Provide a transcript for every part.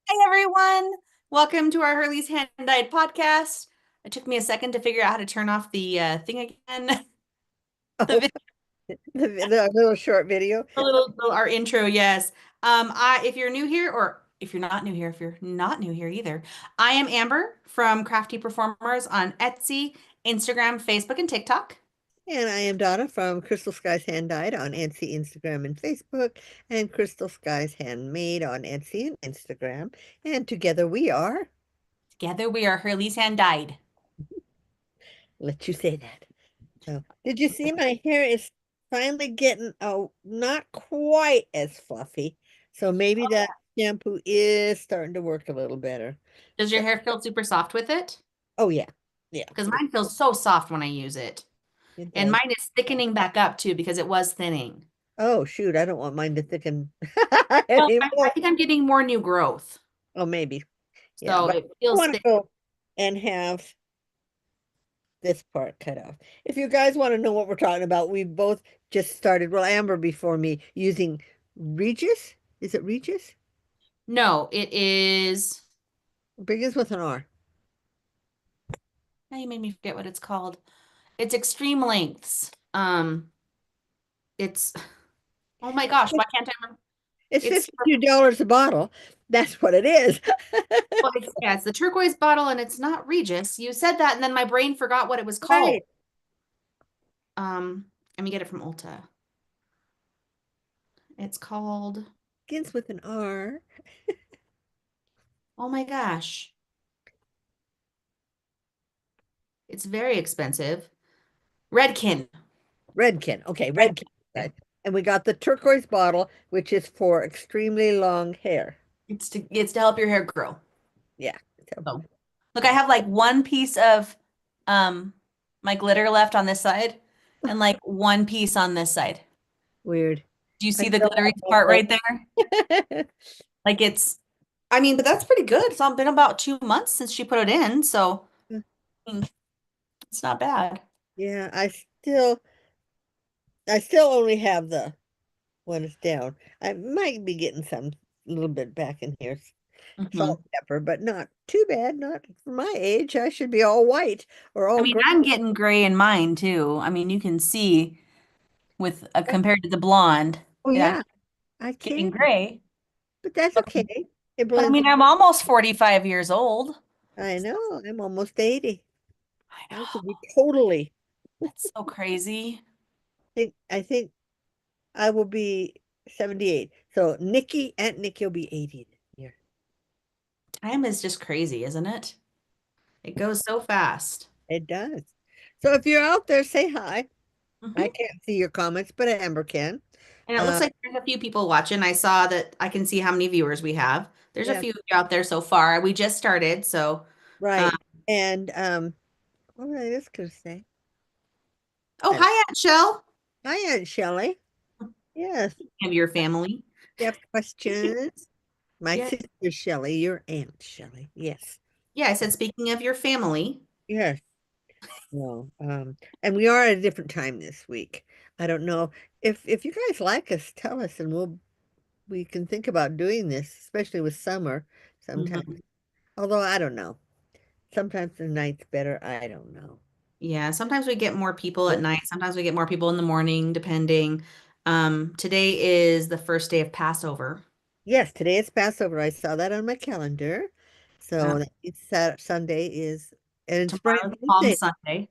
Hi, everyone. Welcome to our Hurley's Hand Dyed podcast. It took me a second to figure out how to turn off the thing again. The Oh, video, the little short video. our intro, yes. If you're new here, or if you're not new here, if you're not new here either, I am Amber from Crafty Performers on Etsy, Instagram, Facebook, and TikTok. And I am Donna from Crystal Skies Hand Dyed on Etsy, Instagram, and Facebook, and Crystal Skies Handmade on Etsy and Instagram. And together we are, Together, we are Hurley's Hand Dyed. let you say that. So, did you see my hair is finally getting not quite as fluffy. So maybe that shampoo is starting to work a little better. Does your So, hair feel super soft with it? oh yeah, yeah, Because mine feels so soft when I use it. it And does. mine is thickening back up too because it was thinning. Oh shoot, I don't want mine to thicken Well, I anymore. think I'm getting more new growth. Oh, maybe. Yeah, So but it I feels want to thick. go and have this part cut off. If you guys want to know what we're talking about, we both just started, well, Amber before me, using Regis. Is it Regis? No, it is. Begins with an R. Now you made me forget what it's called. It's extreme lengths. It's oh my gosh, why can't I remember? It's It's $52 a bottle. That's what it is. well, it's the turquoise bottle and it's not Regis. You said that and then my brain forgot what it was called. Right. Um, Let me get it from Ulta. It's called, Begins with an R. oh my gosh. It's very expensive. Redkin. Redkin. Okay, Redkin. Redkin. Right. And we got the turquoise bottle, which is for extremely long hair. It's to help your hair grow. Yeah. So, So, look, I have like one piece of um my glitter left on this side and like one piece on this side. weird. Do you I see the still glittery have part both. right there? Like I mean, but that's pretty good. It's been about 2 months since she put it in, so it's not bad. Yeah, I still only have the one is down. I might be getting some a little bit back in here. Hmm. Salt and pepper, but not too bad. Not for my age. I should be all white or I all mean, gray. I'm getting gray in mine too. I mean, you can see with compared to the blonde, Oh yeah, I'm yeah, I getting can. gray. But that's okay. It But I blends mean, in. I'm almost 45 years old. I know. I'm almost 80. I I could know. be totally. That's so crazy. I think I will be 78. So Aunt Nikki will be 80 this year. Time is just crazy, isn't it? It goes so fast. It does. So if you're out there, say hi. I Hmm. can't see your comments, but Amber can. And it looks Uh, like there's a few people watching. I saw that I can see how many viewers we have. There's a yeah, few of you out there so far. We just started, so um, right. And what was I just gonna say? oh, I don't. hi, Aunt Shell. Hi, Aunt Shelley. Yes. Of your Uh, family. You have questions? My Yeah. sister Shelley, your Aunt Shelley. Yes. Yeah, I said speaking of your family. Yes. No. And we are at a different time this week. I don't know if you guys like us, tell us, and we can think about doing this, especially with summer sometimes. Hmm. Although I don't know. Sometimes the night's better. I don't know. Yeah, sometimes we get more people at night. Sometimes we get more people in the morning, depending. Today is the first day of Passover. Yes, today is Passover. I saw that on my calendar. So it's Sunday is, and it's Brian's Tomorrow's Palm birthday. Sunday.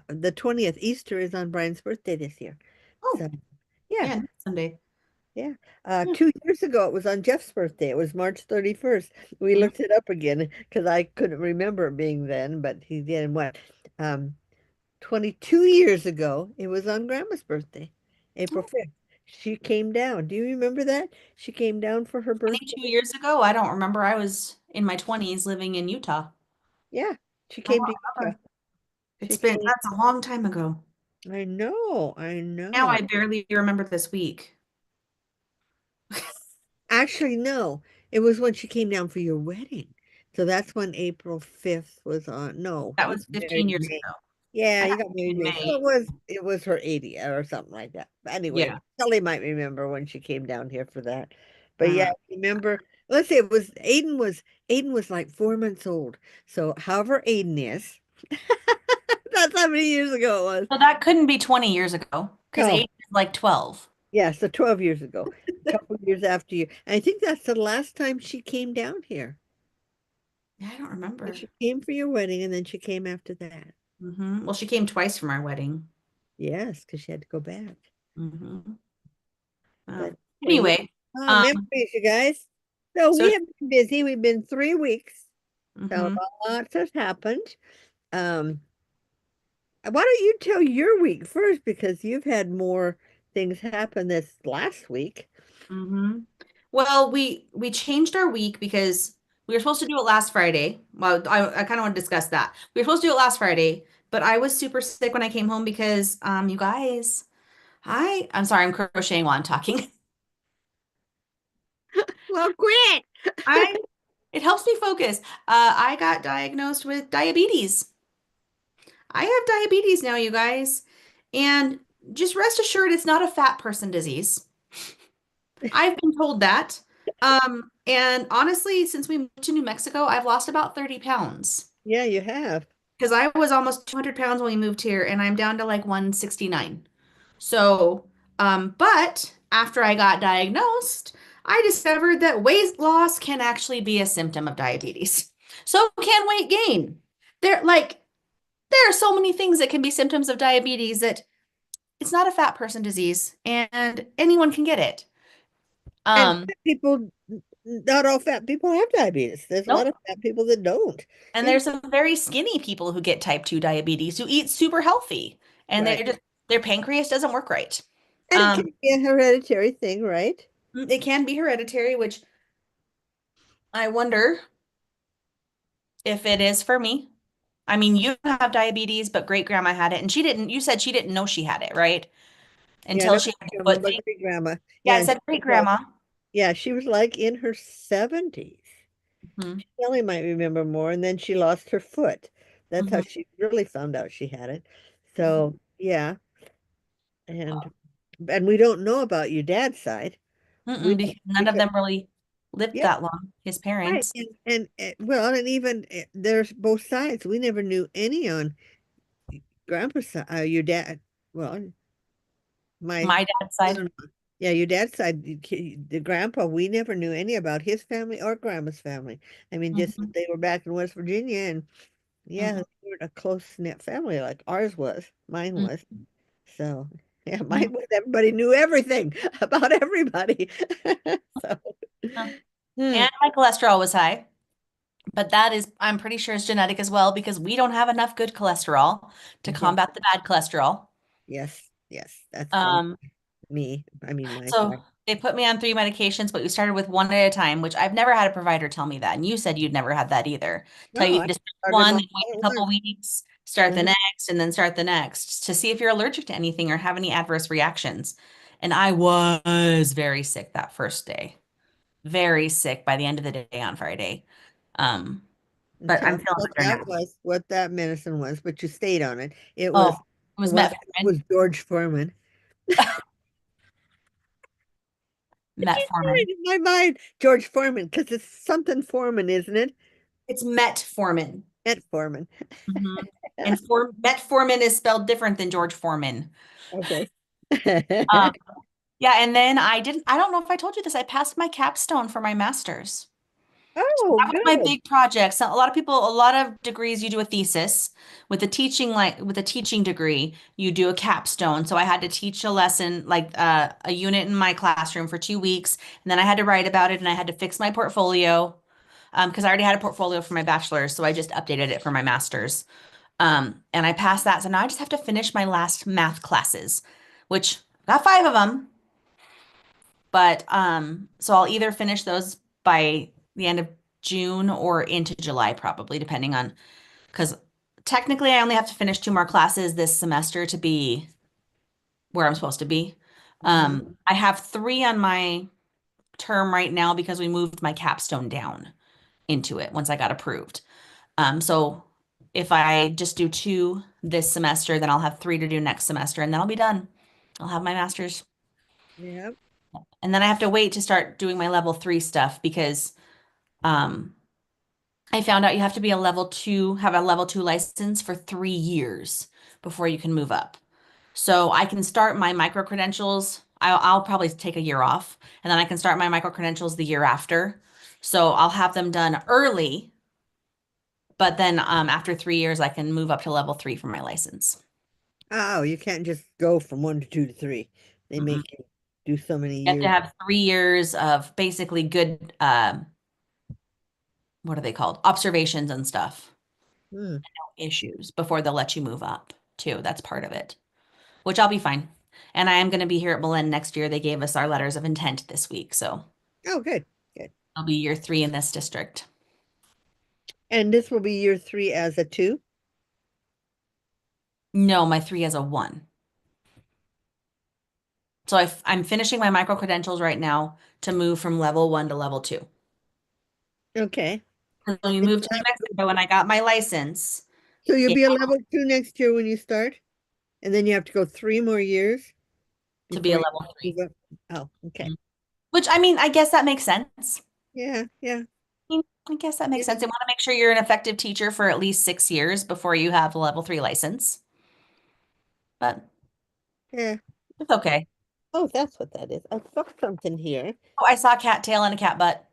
The 20th, Easter is on Brian's birthday this year. Oh, So yeah, yeah, next Sunday. yeah. Yeah. 2 years ago, it was on Jeff's birthday. It was March 31st. We Mhm. looked it up again because I couldn't remember it being then, but he did. And what? Um, 22 years ago, it was on Grandma's birthday, April 5th. She came down. Do you remember that? She came down for her birthday. 22 years ago, I don't remember. I was in my 20s living in Utah. Yeah, she I don't came to Utah. remember. She came. That's a long time ago. I know, I Now know. I barely remember this week. Actually, no. It was when she came down for your wedding. So that's when April 5th was on. No, That you was got 15 married in year May. ago. Yeah, I got you got married married in in May. So May. it was her 80 or something like that. But anyway, Yeah. Kelly might remember when she came down here for that. But yeah, Uh, remember let's say Aiden was like 4 months old. So however Aiden is, that's how many years ago it was. So that couldn't be 20 years ago because No, 8 is like 12. yeah, so 12 years ago, a couple of years after you. And I think that's the last time she came down here. Yeah, I don't And remember. she came for your wedding and then she came after that. Well, she came twice for my wedding. Yes, because she had to go back. hmm But anyway, Anyway, memories, you guys. So so we have been busy. We've been 3 weeks. So mhm. a lot has happened. Um, why don't you tell your week first because you've had more things happen this last week. hmm Well, we changed our week because we were supposed to do it last Friday. Well, I kind of want to discuss that. We were supposed to do it last Friday, but I was super sick when I came home because you guys, I'm sorry, I'm crocheting while I'm talking. Well, quit. I It helps me focus. I got diagnosed with diabetes. I have diabetes now, you guys. And just rest assured it's not a fat person disease. I've been told that. And honestly, since we moved to New Mexico, I've lost about 30 pounds Yeah, you have. because I was almost 200 pounds when we moved here and I'm down to like 169. So, but after I got diagnosed, I discovered that weight loss can actually be a symptom of diabetes. So can weight gain. There are so many things that can be symptoms of diabetes that it's not a fat person disease and anyone can get it. And Um, fat people, not all fat people have diabetes. There's a lot of nope. fat people that don't. And And there's some very skinny people who get type 2 diabetes who eat super healthy and right. their pancreas doesn't work right. And it Um, can be a hereditary thing, right? it can be hereditary, which I wonder if it is for me. I mean, you have diabetes, but great grandma had it and you said she didn't know she had it, right? Yeah, Until not she great had the grandma, foot but thing. great grandma. Yeah, Yeah, I and she said great was like, grandma. yeah, she was like in her 70s. hmm Kelly might remember more, and then she lost her foot. That's how hmm she really found out she had it. So, yeah, and we don't know about your dad's side. We Because don't none of because them really lived yeah, that long, his right. parents. And well, and even there's both sides. We never knew any on grandpa's side. Your dad, well, my My dad's side. son-in-law. Yeah, your dad's side, the grandpa, we never knew any about his family or grandma's family. I mean, just that hmm they were back in West Virginia and yeah, hmm they weren't a close-knit family like ours was, mine was. So, yeah, hmm mine was everybody knew everything about everybody. So, hmm, And my cholesterol was high, but that is, I'm pretty sure, is genetic as well because we don't have enough good cholesterol to yeah, combat the bad cholesterol. yes, yes, that's from Um, me. I mean, my so side. they put me on 3 medications, but we started with one at a time, which I've never had a provider tell me that. And you said you'd never had that either. Tell No, you I to start started them one, all then wait at a couple once. weeks, start the Uh-huh. next, and then start the next to see if you're allergic to anything or have any adverse reactions. And I was very sick that first day. Very sick by the end of the day on Friday. Um, And but tell I'm us feeling what better that now. was, what that medicine was, but you stayed on it. It Oh, was it was what metformin. was George Foreman. It keeps going Metformin. in my mind, George Foreman, because it's something Foreman, isn't it? It's metformin. Ed Foreman. hmm And metformin is spelled different than George Foreman. Okay. Um, yeah, and then I don't know if I told you this, I passed my capstone for my master's. Oh, That was my good. big project. So a lot of people, a lot of degrees, you do a thesis. With a teaching degree, you do a capstone. So I had to teach a lesson, like a unit in my classroom for 2 weeks, and then I had to write about it, and I had to fix my portfolio, because I already had a portfolio for my bachelor's, so I just updated it for my master's. And I passed that, so now I just have to finish my last math classes, which I got 5 of them. But so I'll either finish those by the end of June or into July, probably, depending on because technically I only have to finish 2 more classes this semester to be where I'm supposed to be. Hmm. I have 3 on my term right now because we moved my capstone down into it once I got approved. So if I just do 2 this semester, then I'll have 3 to do next semester, and then I'll be done. I'll have my master's. Yeah. And then I have to wait to start doing my level 3 stuff because um I found out you have to be a level 2, have a level 2 license for 3 years before you can move up. So I can start my micro credentials. I'll probably take a year off, and then I can start my micro credentials the year after. So I'll have them done early, but then after 3 years, I can move up to level 3 for my license. Oh, you can't just go from one to two to three. They Mm-mm. make you do so many You have to years. have 3 years of basically good, what are they called? Observations and stuff, Hmm. issues before they'll let you move up too. That's part of it, which I'll be fine. And I am going to be here at Belen next year. They gave us our letters of intent this week, so Oh, good, good. I'll be year 3 in this district. And this will be year three as a two. No, my 3 has a 1. So I'm finishing my micro credentials right now to move from level 1 to level 2. Okay. And when we And moved to New Mexico and I got my license, so you'll it be a level two next year when you start, and then you have to go 3 more years to be a before you level move 3. up. Oh, okay. Mhm. Which I mean, I guess that makes sense. Yeah, yeah, I guess that makes yeah, sense. They want to make sure you're an effective teacher for at least 6 years before you have the level 3 license. But yeah. it's okay. Oh, that's what that is. I saw something here. Oh, I saw a cat tail and a cat butt.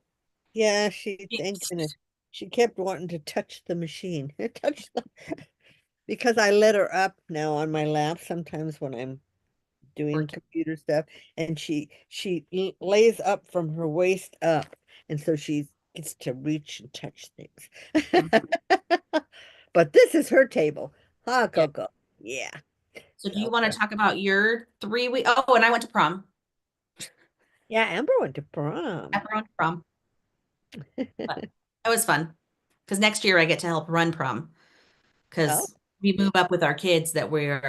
Yeah, she thank goodness. She kept wanting to touch the machine. Touch the because I let her up now on my lap sometimes when I'm doing Working. computer stuff, and lays up from her waist up, and so she gets to reach and touch things. But this is her table. Ha, Yeah. Coco. Yeah. So do you So want to talk about your 3 week? Oh, and I went to prom. yeah, Amber went to prom. Chaperone to prom. But that was fun because next year I get to help run prom Oh, because we yeah. move up with our kids that we're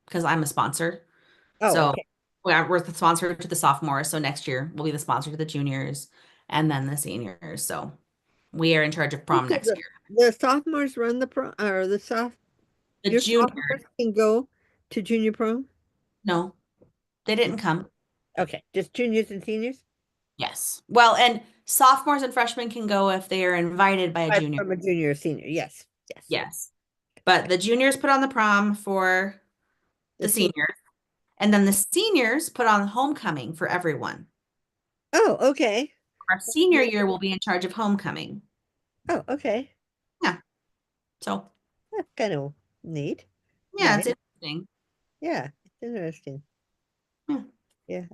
because I'm a sponsor. Oh, So okay. we're the sponsor to the sophomores. So next year we'll be the sponsor to the juniors and then the seniors. So we are in charge of prom So next year. the sophomores run the prom, or The your junior, sophomores can go to junior prom? no, they didn't come. Okay, just juniors and seniors? Yes. Well, and sophomores and freshmen can go if they are invited by a junior. From a junior or senior. Yes, yes. Yes. But the juniors put on the prom for The the senior. seniors, and then the seniors put on homecoming for everyone. Oh, okay. Our senior year will be in charge of homecoming. Oh, okay. Yeah. So, That's kind of neat. yeah, it's Nice. interesting. Yeah, it's interesting. Yeah. Yeah,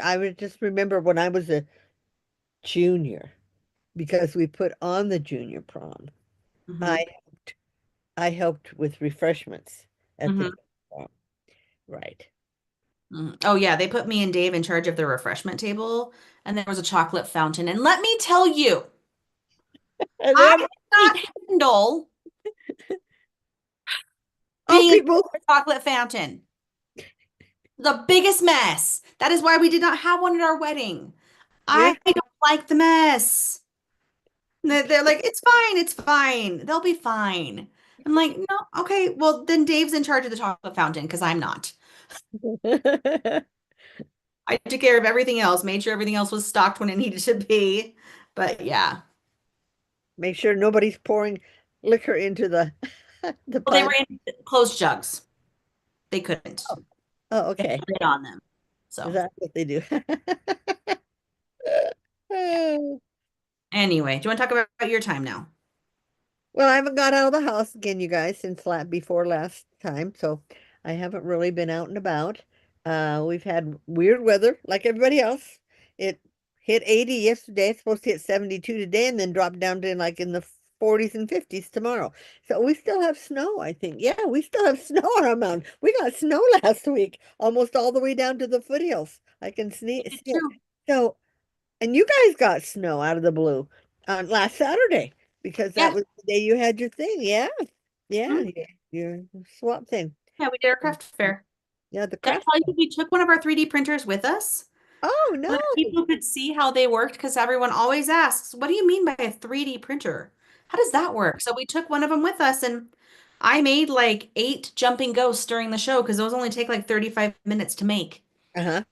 I would just remember when I was a junior because we put on the junior prom. Hmm. I I helped with refreshments at the Hmm. junior prom. Right. Hmm. Oh, yeah. They put me and Dave in charge of the refreshment table, and there was a chocolate fountain. And let me tell you, And I then could not handle oh, being in people. the chocolate fountain. The biggest mess. That is why we did not have one at our wedding. Yeah. I don't like the mess. They're like, it's fine, it's fine. They'll be fine. I'm like, no, okay, well, then Dave's in charge of the chocolate fountain because I'm not. I took care of everything else, made sure everything else was stocked when it needed to be. But yeah. Make sure nobody's pouring liquor into the the Well, they pile. were in closed jugs. They couldn't. Oh, oh, They had okay. a lid on them. Is So that what they do? yeah. Oh. Anyway, do you want to talk about your time now? Well, I haven't got out of the house again, you guys, since before last time, so I haven't really been out and about. We've had weird weather like everybody else. It hit 80 yesterday. It's supposed to hit 72 today and then drop down to like in the 40s and 50s tomorrow. So we still have snow, I think. Yeah, we still have snow on our mountain. We got snow last week, almost all the way down to the foothills. I can It see did it. too. So and you guys got snow out of the blue on last Saturday because that Yeah. was the day you had your thing. Yeah. Yeah. Mhm. Your swap thing. Yeah, we did our craft fair. Yeah, the Did I craft. tell you we took one of our 3D printers with us Oh, so that no. people could see how they worked? Because everyone always asks, what do you mean by a 3D printer? How does that work? So we took one of them with us and I made like 8 jumping ghosts during the show because those only take like 35 minutes to make. Uh-huh.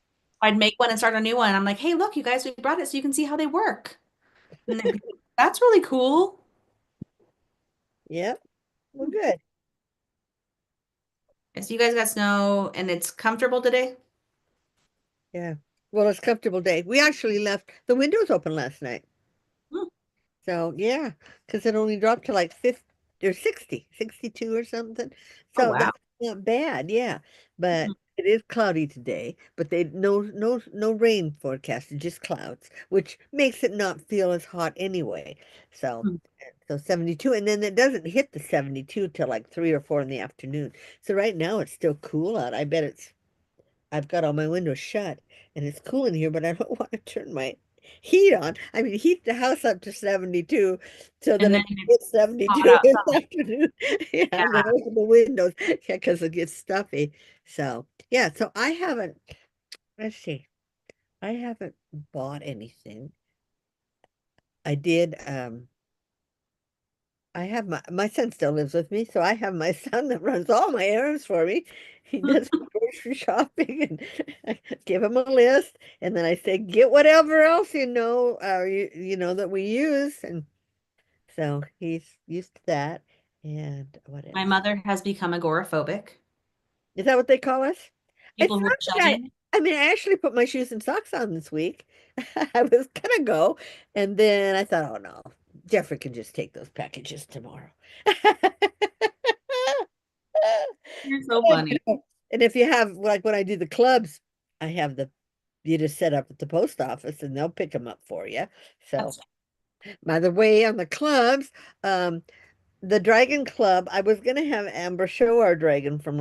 I'd make one and start a new one. I'm like, hey, look, you guys, we brought it so you can see how they work. And they'd be like, that's really cool. Yep. Well, good. So you guys got snow and it's comfortable today? Yeah. Well, it's a comfortable day. We actually left the windows open last night. Hmm. So yeah, because it only dropped to like 50 or 60, 62 or something. Oh, So wow. that's not bad, yeah. But Mhm. it is cloudy today, but they no rain forecasted, just clouds, which makes it not feel as hot anyway. So Mhm. 72, and then it doesn't hit the 72 till like 3 or 4 in the afternoon. So right now it's still cool out. I bet I've got all my windows shut and it's cool in here, but I don't want to turn my heat on. I mean, heat the house up to 72 so that And then it it's gets hot 72 in the outside. afternoon. Yeah, and then Yeah. open the windows. Yeah, because it gets stuffy. So, yeah, so let's see, I haven't bought anything. I did, I have my son still lives with me, so I have my son that runs all my errands for me. He does my grocery shopping, and I give him a list, and then I say, get whatever else you know that we use, and so he's used to that. And what My else? mother has become agoraphobic. Is that what they call us? I People thought who are that shedding. I mean, I actually put my shoes and socks on this week. I was gonna go, and then I thought, oh no, Jeffrey can just take those packages tomorrow. You're so And, funny. and if you have, like when I do the clubs, I have you just set up at the post office and they'll pick them up for you. So, That's by the way, on the clubs, um, the Dragon Club, I was gonna have Amber show our dragon from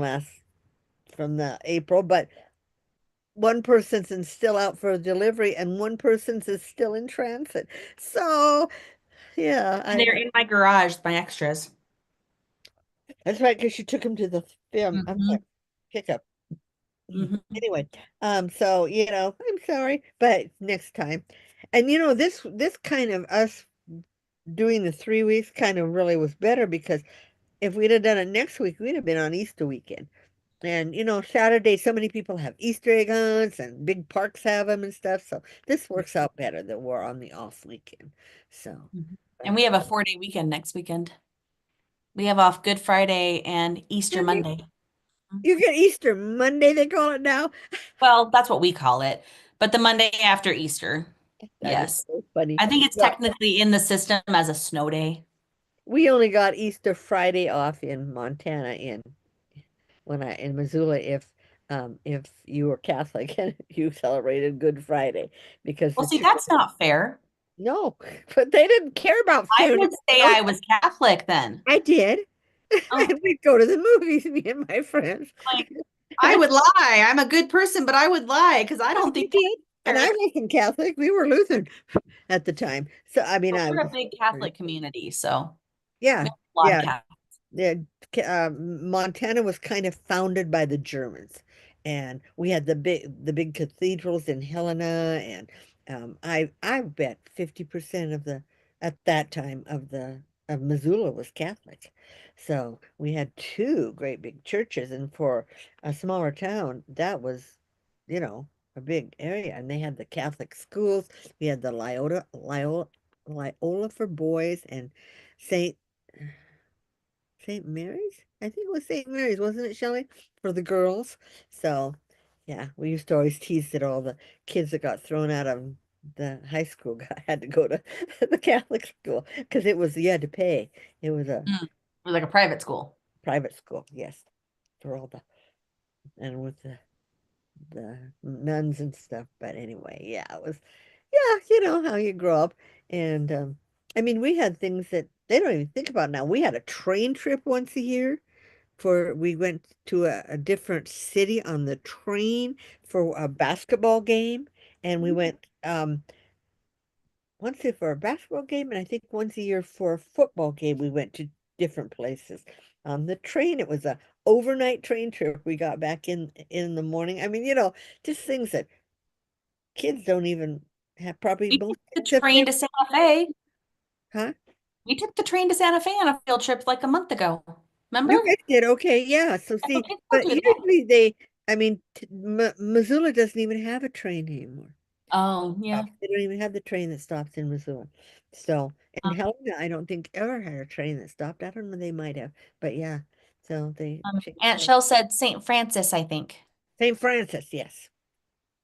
the April, but one person's still out for delivery and one person's is still in transit. So, yeah, and they're in my garage, my extras. that's right, because you took him to the film. I'm Hmm. sorry, pickup. Hmm. Anyway, so I'm sorry, but next time. And this kind of us doing the 3 weeks kind of really was better because if we'd have done it next week, we'd have been on Easter weekend. And Saturday, so many people have Easter egg hunts and big parks have them and stuff. So this works out better that we're on the off weekend. So, And but we have a 4-day weekend next weekend. We have off Good Friday and Easter Monday, Monday. Mhm. you get Easter Monday, they call it now. Well, that's what we call it. But the Monday after Easter. That is Yes. so funny. I think it's Well, technically in the system as a snow day. we only got Easter Friday off in Montana in Missoula if you were Catholic and you celebrated Good Friday because Well, the see, church that's not fair. no, but they didn't care about I food. would say No, I was Catholic then. I did. Oh, And we'd go to the movies, me and my friends. like I would lie. I'm a good person, but I would lie because I No, don't you think did. And I Catholics wasn't Catholic. We were Lutheran at the time. So I mean are, I we're a was big Catholic community, so we yeah. have a lot of Yeah. Catholics. Yeah, Montana was kind of founded by the Germans, and we had the big cathedrals in Helena, and I bet 50% at that time of Missoula was Catholic. So we had two great big churches, and for a smaller town, that was, a big area. And they had the Catholic schools. We had the Loyola for boys and Saint St. Mary's? I think it was St. Mary's, wasn't it, Shelley? For the girls. So, yeah, we used to always tease that all the kids that got thrown out of the high school had to go to the Catholic school because you had to pay. It was a Mm. We're like a private school. private school, yes, for all and with the nuns and stuff. But anyway, yeah, it was, yeah, how you grow up. And I mean, we had things that they don't even think about now. We had a train trip once a year. We went to a different city on the train for a basketball game, and we went once a year for a basketball game, and I think once a year for a football game. We went to different places on the train. It was a overnight train trip. We got back in the morning. I mean, just things that kids don't even have probably We took most the kids have train to Santa Fe. huh? We took the train to Santa Fe on a field trip like a month ago. Remember? You guys did okay, yeah. So I know see, kids still but do that. usually they I mean, Missoula doesn't even have a train anymore. Oh, yeah. They don't even have the train that stops in Missoula. So, and Helena, I don't think ever had a train that stopped. I don't know, they might have, but yeah. So they changed Aunt that. Shell said St. Francis, I think. St. Francis, yes.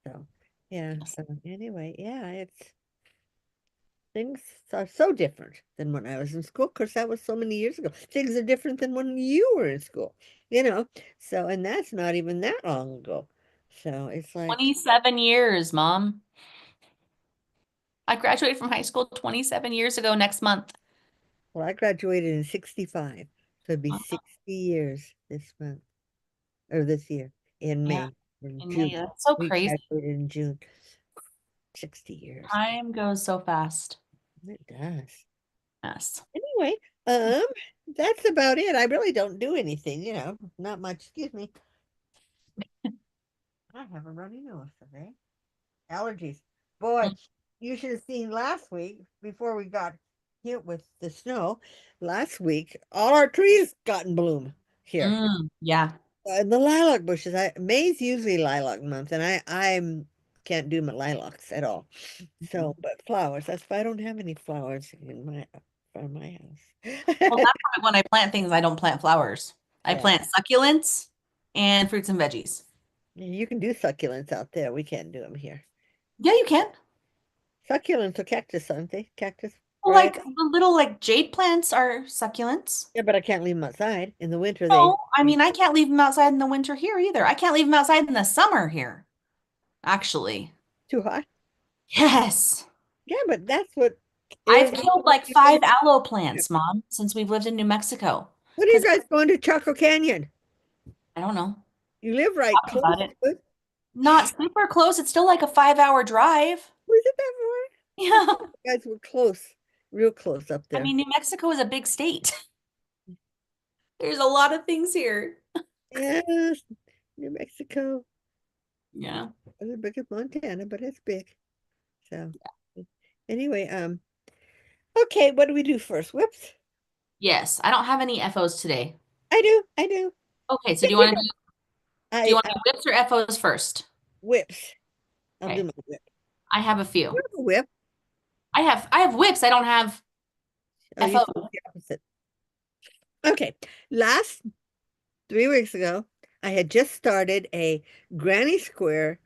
So, yeah. Yes. So anyway, yeah, it's things are so different than when I was in school. Of course, that was so many years ago. Things are different than when you were in school, you know. So, and that's not even that long ago. So it's like, 27 years, Mom. I graduated from high school 27 years ago next month. well, I graduated in 65. So it'd be Wow. 60 years this month or this year in Yeah, May, in in May. June. That's so We crazy. graduated in June. 60 years. Time goes so fast. It does. Yes. Anyway, um, that's about it. I really don't do anything, not much. Excuse me. I have a runny nose today. Allergies. Boy, you should have seen last week before we got hit with the snow. Last week, all our trees got in bloom here. Yeah. The lilac bushes. May's usually lilac month, and I can't do my lilacs at all. So, but flowers. That's why I don't have any flowers in my Well, house. that's why when I plant things, I don't plant flowers. I Yeah, plant succulents and fruits and veggies. you can do succulents out there. We can't do them here. Yeah, you can. Succulents are cactus, aren't they? Cactus Well, variety. like the little like jade plants are succulents. Yeah, but I can't leave them outside in the winter. No, I mean I can't leave them outside in the winter here either. I can't leave them outside in the summer here, actually. too hot. Yes. Yeah, but that's what I've Arizona. killed like You guys, 5 aloe plants, Mom, since we've lived in New Mexico. when are you Because guys going to Chaco Canyon? I don't know. You live right Talked close about it. to it. Not super close. It's still like a 5 hour drive. Was it that far? I Yeah. thought you guys were close, real close up I there. mean, New Mexico is a big state. There's a lot of things here. Yes, New Mexico. Yeah. It's as big as Montana, but it's big. So anyway, okay, what do we do first? Whoops. Yes. I don't have any FOs today. I do. Okay, so Yeah, you know, do you want I to do whips or FOs first? whips. I'll do Okay. my whip. I have a You few. have a whip. I have whips. I don't have Oh, you said FOs. the opposite. Okay. Last 3 weeks ago, I had just started a granny square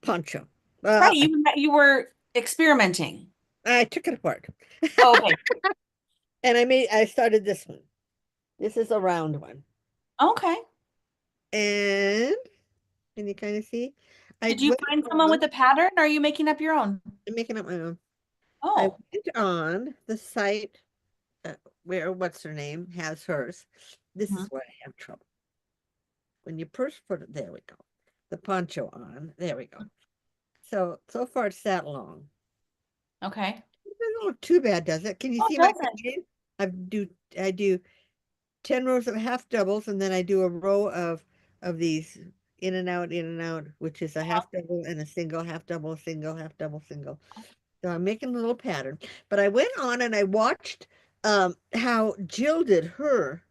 poncho. Right, I, you were experimenting. I took it apart Oh, okay. and I started this one. This is a round one. Okay. And can you kind of see? I Did you went find someone on, with a pattern or are you making up your own? I'm making up my own. I Oh. went on the site where what's her name has hers. This is Mhm. where I have trouble. When you first put it, there we go. The poncho on, there we go. So far it's that long. Okay. It doesn't look too bad, does it? Can you Oh, see it my doesn't. pattern? I do 10 rows of half doubles and then I do a row of these in and out, which is a half double and a single, half double, single, half double, single. So I'm making a little pattern. But I went on and I watched how Jill did her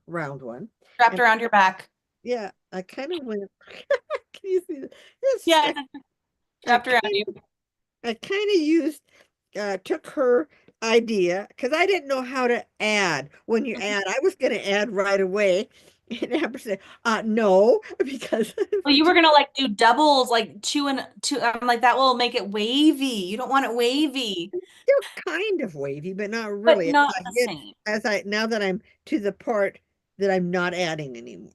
round one. Wrapped And around your back. yeah, I kind of went, can you see that? Yes, Yeah, it's I wrapped around kind you. I kind of used took her idea because I didn't know how to add. When you add, I was going to add right away. And Amber said, no, because Well, you were gonna like do doubles, like two and two. I'm like, that will make it wavy. You don't want it wavy, still kind of wavy, but not but really. not the same. Now that I'm to the part that I'm not adding anymore.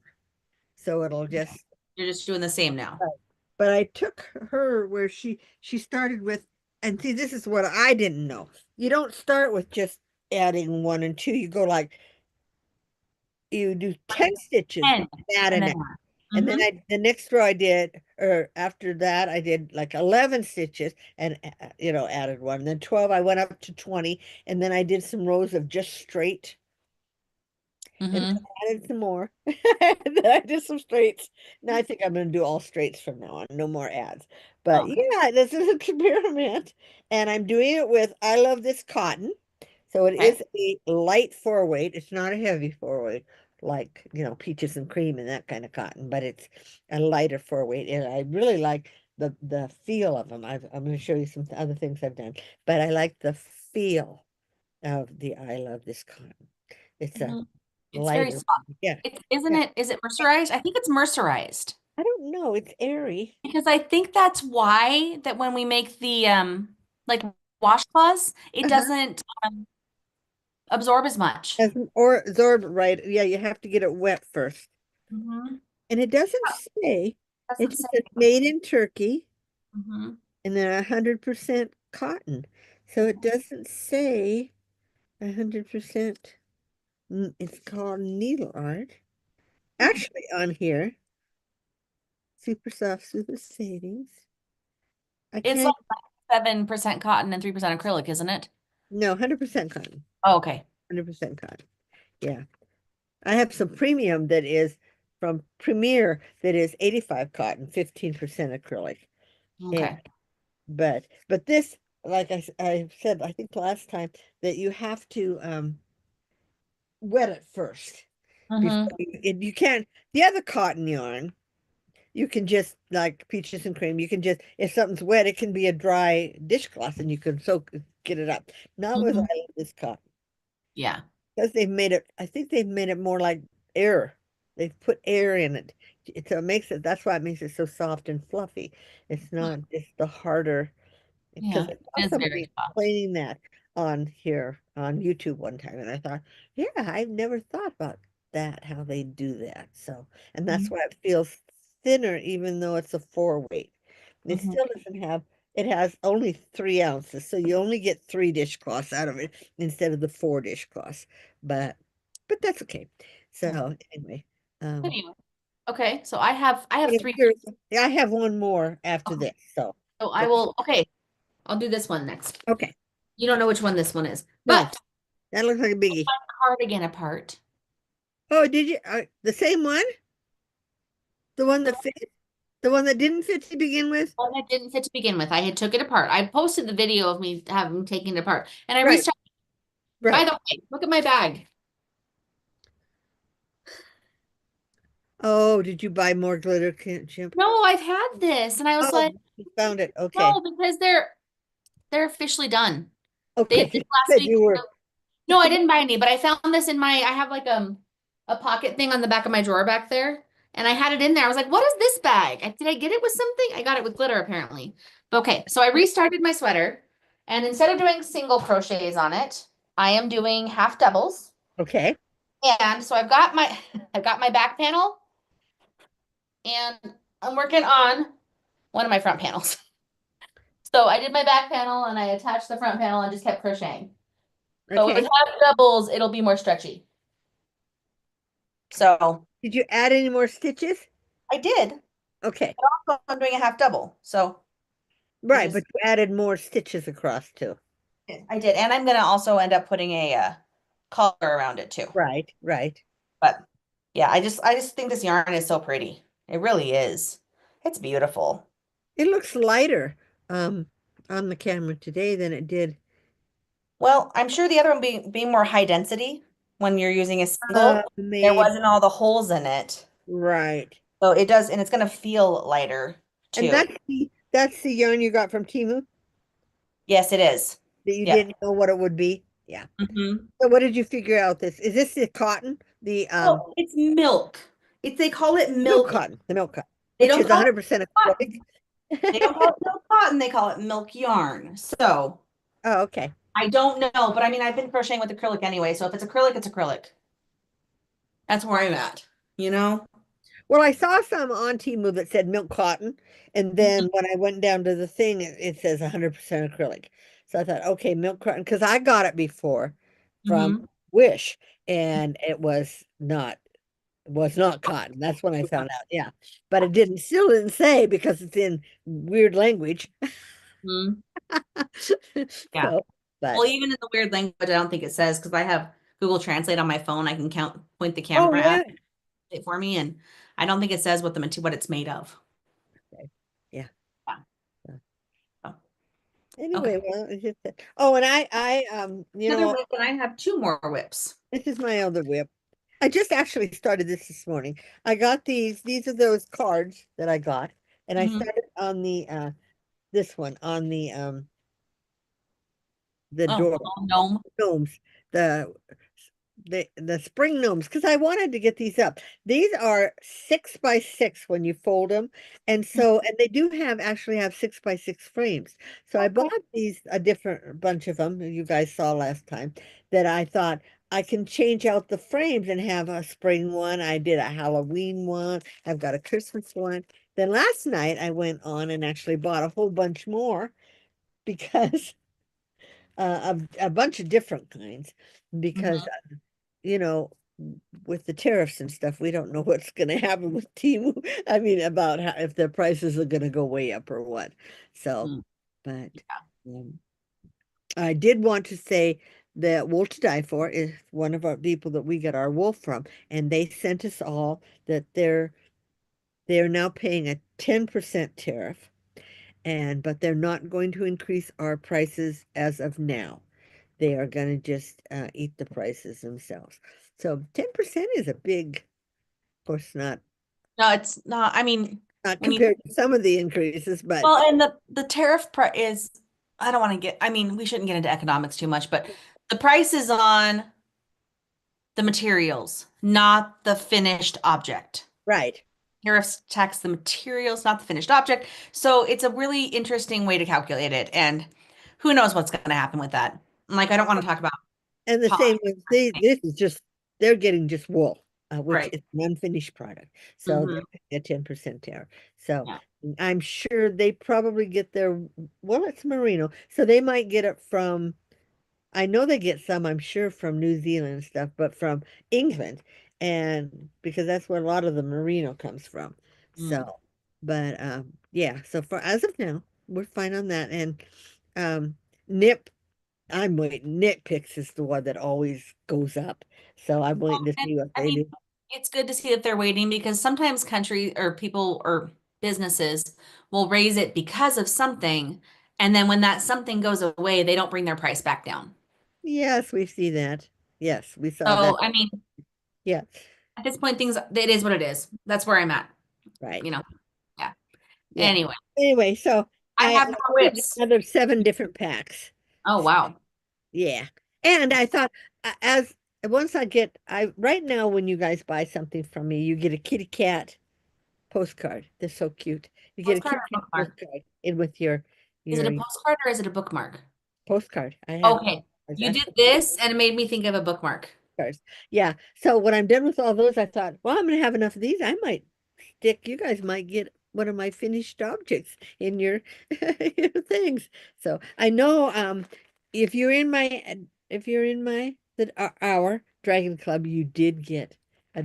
So it'll just You're just doing the same now. right. But I took her where she started with, and see, this is what I didn't know. You don't start with just adding one and two. You go like you do 10 stitches, 10 add and an then X. that. And then the next row I did, or after that, I did like 11 stitches and, added one. And then 12, I went up to 20. And then I did some rows of just straight and then Mm-hmm. I added some more. And then I did some straights. Now I think I'm going to do all straights from now on, no more ads. But Okay. yeah, this is an experiment. And I'm doing it with I Love This Cotton. So it Okay. is a light four weight. It's not a heavy four weight. like, peaches and cream and that kind of cotton, but it's a lighter 4 weight. And I really like the feel of them. I'm going to show you some other things I've done, but I like the feel of the I love this cotton. It's a Mhm. It's very lighter. soft. Yeah. Isn't Yeah. it? Is it mercerized? I think it's mercerized I don't know. It's airy. because I think that's why that when we make the like washcloths, it Uh-huh. doesn't absorb as much. Or absorb, right. Yeah, you have to get it wet first. Hmm. And it doesn't say, it Doesn't just say. says made in Turkey Hmm. and then 100% cotton. So it doesn't say 100%. It's called needle art. Actually, on here, super soft, super savings. I It's like can't, 7% cotton and 3% acrylic, isn't it? no, 100% cotton. Oh, okay. 100% cotton. Yeah. I have some premium that is from Premier that is 85 cotton, 15% acrylic. And Okay. but this, like I said, I think last time that you have to wet it first Hmm. before you can't the other cotton yarn you can just like peaches and cream you can just if something's wet it can be a dry dishcloth and you can soak get it up. Not with I Hmm. love this cotton Yeah. because they've made it. I think they've made it more like air. They've put air in it. So it makes it. That's why it makes it so soft and fluffy. It's not just the harder. Because Yeah. I It saw is very somebody soft. explaining that on here on YouTube one time, and I thought, yeah, I've never thought about that, how they do that. So, and that's why it feels thinner, even though it's a 4 weight. It Mm-hmm. still doesn't have, it has only 3 ounces, so you only get 3 dishcloths out of it instead of the 4 dishcloths. But, but that's okay. So anyway, um, Anyway. Okay, so I have three. yeah, I have one more after Okay. this. So, So I go- will, okay, I'll do this one next. okay, You don't know which one this one is, no, but that looks like a biggie. cardigan apart. Oh, did you? The same one? The one The that fit? The one that didn't fit to begin with? one that didn't fit to begin with. I had took it apart. I posted the video of me having taken it apart, and I Right, restarted. By right. the way, look at my bag. Oh, did you buy more glitter chimp? No, I've had this, and I was Oh, like, you found it. Okay. no, because they're officially done. They Okay. did You last said week. you were. No, I didn't buy any, but I found this in my, I have like a pocket thing on the back of my drawer back there. And I had it in there. I was like, what is this bag? Did I get it with something? I got it with glitter apparently. Okay, so I restarted my sweater. And instead of doing single crochets on it, I am doing half doubles. Okay. And so I've got my I've got my back panel and I'm working on one of my front panels. So I did my back panel and I attached the front panel and just kept crocheting. But with Okay. half doubles, it'll be more stretchy. So Did you add any more stitches? I did. Okay. Also, I'm doing a half double. So I Right, just, but you added more stitches across too. I did. And I'm gonna also end up putting a collar around it too. Right, right. But yeah, I just think this yarn is so pretty. It really is. It's beautiful. It looks lighter um on the camera today than it did. Well, I'm sure the other one being more high density when you're using a single, there Maybe wasn't all the holes in it. right. So it does, and it's gonna feel lighter And too. that's the yarn you got from Temu Yes, it is. that you Yeah. didn't know what it would be. Yeah. Hmm. So what did you figure out this? Is this the cotton? The Well, it's milk. They call it milk milk. cotton, the milk cotton, They which don't is call it 100% acrylic. cotton. They don't call it milk cotton, they call it milk yarn. So Oh, okay. I don't know, but I mean, I've been crocheting with acrylic anyway. So if it's acrylic, it's acrylic. That's where I'm at, you know? Well, I saw some on Temu that said milk cotton, and then when I went down to the thing, it says 100% acrylic. So I thought, okay, milk cotton, because I got it before from Mm-hmm. Wish, and it was not cotton. That's when I found out. Yeah, but it still didn't say because it's in weird language. Hmm. Yeah. So, Well, but even in the weird language, I don't think it says because I have Google Translate on my phone. I can point the oh camera at yeah. it for me, and I don't think it says what it's made of. Okay. Yeah. Yeah. So, okay. Anyway, well, it's just oh, and I Another whip, and I have two more whips. this is my other whip. I just actually started this morning. I got these. These are those cards that I got, and I Mhm. started on this one on the Oh, door little gnome. gnomes, the the spring gnomes, because I wanted to get these up. These are 6 by 6 when you fold them, and they do actually have 6 by 6 frames. So I Oh, bought cool. these a different bunch of them you guys saw last time that I thought I can change out the frames and have a spring one. I did a Halloween one. I've got a Christmas one. Then last night I went on and actually bought a whole bunch more because a bunch of different kinds because Mhm. you know, with the tariffs and stuff, we don't know what's going to happen with Temu. I mean, about how, if the prices are going to go way up or what. So, Mm. but um, I did want to say that Wool to Die For is one of our people that we get our wool from, and they sent us all that they're now paying a 10% tariff, and but they're not going to increase our prices as of now. They are going to just eat the prices themselves. So 10% is a big, of course, No, it's not. I mean, not when you compared to some of the increases, but well, and the tariff price is, I don't want to get, I mean, we shouldn't get into economics too much, but the price is on the materials, not the finished object. right. Tariffs tax the materials, not the finished object. So it's a really interesting way to calculate it. And who knows what's going to happen with that. Like, I don't want to talk about And the same politics with or anything. this is just they're getting just wool, which Right. is an unfinished product. So Hmm. they're paying a 10% tariff. So Yeah. I'm sure they probably get their well, it's merino. So they might get it from I know they get some, I'm sure, from New Zealand and stuff, but from England, and because that's where a lot of the merino comes from. So, Mm. but yeah, so for as of now, we're fine on that. And um, nip, I'm waiting. Nitpicks is the one that always goes up. So I'm waiting to And see what I they mean, do. it's good to see that they're waiting because sometimes country or people or businesses will raise it because of something. And then when that something goes away, they don't bring their price back down. Yes, we see that. Yes, we saw that. So, I mean, Yeah, at this point, things, it is what it is. That's where I'm at, right. you know? Yeah. Yeah. Anyway, Anyway, so I I have more ordered whips. another 7 different packs. Oh, wow. Yeah. And I thought as once I get I right now when you guys buy something from me, you get a kitty cat postcard. They're so cute. You get a Postcard kitty or cat bookmark? postcard in with your Is it a your postcard or is it a bookmark? postcard. I have Okay. You did actually this and it made me think of a bookmark. postcards. Yeah. So when I'm done with all those, I thought, well, I'm gonna have enough of these. I might stick, you guys might get one of my finished objects in your, your things. So I know if you're in my if you're in my our Dragon Club, you did get a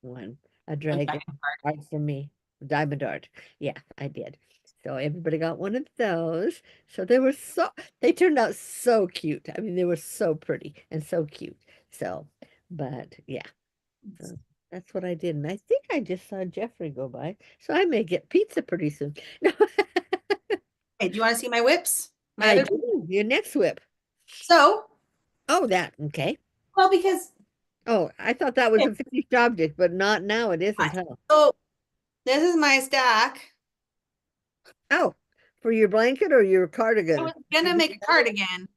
one, a A dragon dragon card. art from me, diamond art. Yeah, I did. So everybody got one of those. So they turned out so cute. I mean, they were so pretty and so cute. So, but yeah. So that's what I did. And I think I just saw Jeffrey go by. So I may get pizza pretty soon. No, Hey, do you want to see my whips? My I other. do. Your next whip. So, Oh, that. Okay. well, because Oh, I thought that was a finished object, but not now. It isn't, huh? so this is my stack. Oh, for your blanket or your I cardigan? was gonna You make a cardigan,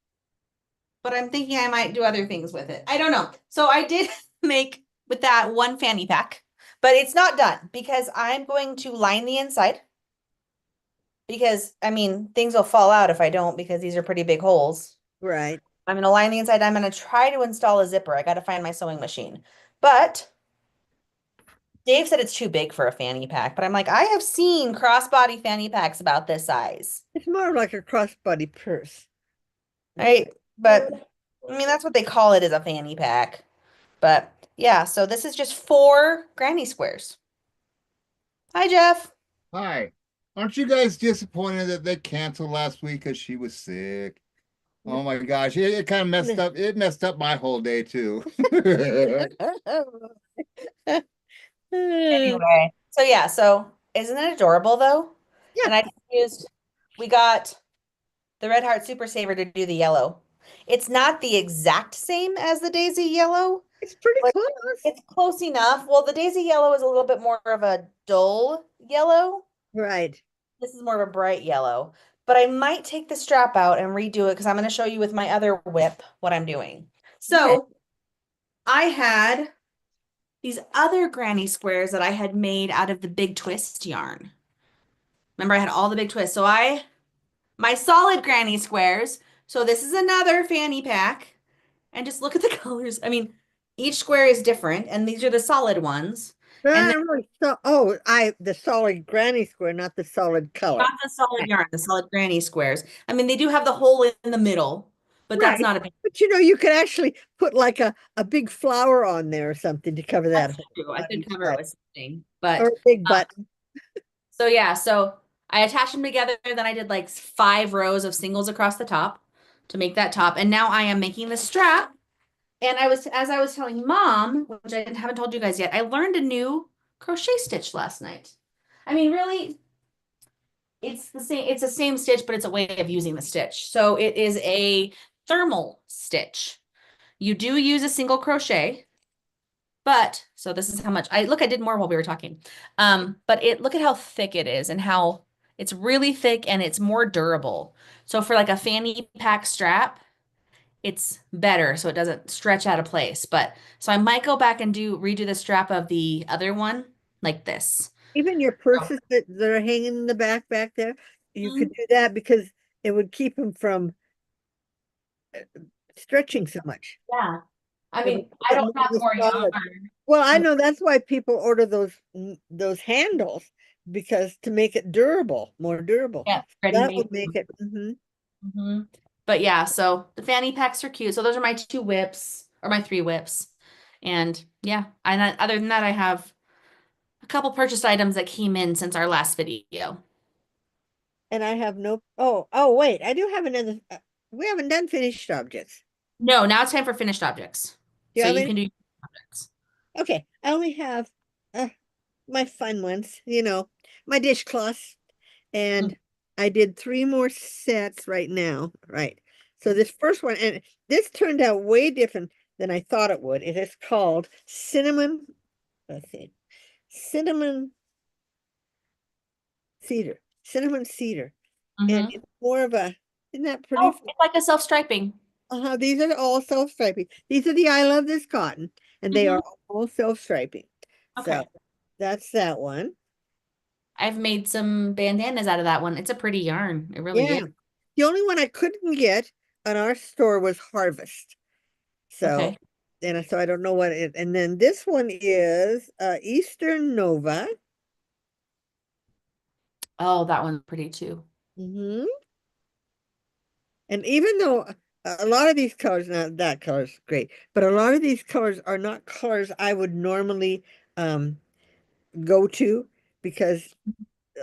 but I'm thinking I might do other things with it. I don't know. So I did make with that one fanny pack, but it's not done because I'm going to line the inside because I mean things will fall out if I don't because these are pretty big holes. right. I'm gonna line the inside. I'm gonna try to install a zipper. I gotta find my sewing machine. But Dave said it's too big for a fanny pack, but I'm like, I have seen crossbody fanny packs about this size. It's more like a crossbody purse. Right? But I mean, that's what they call it, is a fanny pack. But yeah, so this is just 4 granny squares. Hi, Jeff. Hi. Aren't you guys disappointed that they canceled last week because she was sick? Oh my gosh, it kind of messed up. It messed up my whole day too. Yeah. Anyway, so yeah, so isn't it adorable though? And I just used, we got the Red Heart Super Saver to do the yellow. It's not the exact same as the daisy yellow, It's pretty but close. it's close enough. Well, the daisy yellow is a little bit more of a dull yellow. Right. This is more of a bright yellow. But I might take the strap out and redo it because I'm going to show you with my other whip what I'm doing. Okay. So I had these other granny squares that I had made out of the big twist yarn. Remember, I had all the big twists. My solid granny squares. So this is another fanny pack. And just look at the colors. I mean, each square is different, and these are the solid ones. And then Not really so, oh, the solid granny square, not the solid not color. the solid Right. yarn, the solid granny squares. I mean, they do have the hole in the middle, but that's Right. not a big. But you know, you could actually put like a big flower on there or something to cover that That's hole true. I on could each cover it side. with something, Or but a big button. so yeah, so I attached them together. Then I did like 5 rows of singles across the top to make that top. And now I am making the strap. And as I was telling mom, which I haven't told you guys yet, I learned a new crochet stitch last night. I mean, really, it's the same stitch, but it's a way of using the stitch. So it is a thermal stitch. You do use a single crochet, but so this is how much I did more while we were talking. But look at how thick it is and how it's really thick and it's more durable. So for like a fanny pack strap, it's better so it doesn't stretch out of place. But so I might go back and redo the strap of the other one like this. Even your So, purses that are hanging in the back there, you could do that because it would keep them from stretching so much. yeah. I It would mean, make I it don't more have of a more solid. yarn. Well, I know that's why people order those handles because to make it durable, more durable. Yeah, ready That made. would make it. Hmm. But yeah, so the fanny packs are cute. So those are my 2 whips or my 3 whips. And yeah, other than that, I have a couple purchased items that came in since our last video. And I have no. Oh, wait, I do have another. We haven't done finished objects. No, now it's time for finished objects. Do you So have you any? can do objects. Okay, I only have uh, my fun ones. My dishcloths, Mm. and I did 3 more sets right now. Right. So this first one, and this turned out way different than I thought it would. It is called cinnamon. Let's see, cinnamon cinnamon cedar, and Hmm. it's more of a. Isn't that pretty? Oh, it's like a self-striping. These are all self-striping. These are the I Love This Cotton, and they Hmm. are all self-striping. So Okay. that's that one. I've made some bandanas out of that one. It's a pretty yarn. It really Yeah. is. The only one I couldn't get on our store was Harvest. So, Okay. so I don't know what it, and then this one is Eastern Nova. Oh, that one's pretty too. Hmm. And even though a lot of these colors, not that color's great, but a lot of these colors are not colors I would normally um go to because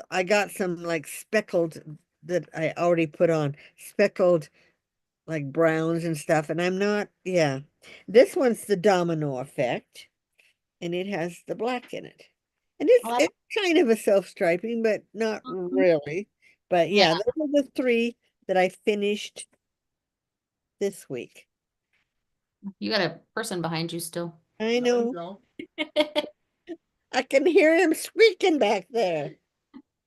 I got some like speckled that I already put on speckled like browns and stuff, and I'm not, yeah. This one's the domino effect, and it has the black in it. And Oh, it's kind of a self-striping, but not mhm. really. But Yeah, yeah, those are the 3 that I finished this week. you got a person behind you still. I No, you know. don't. I can hear him squeaking back there.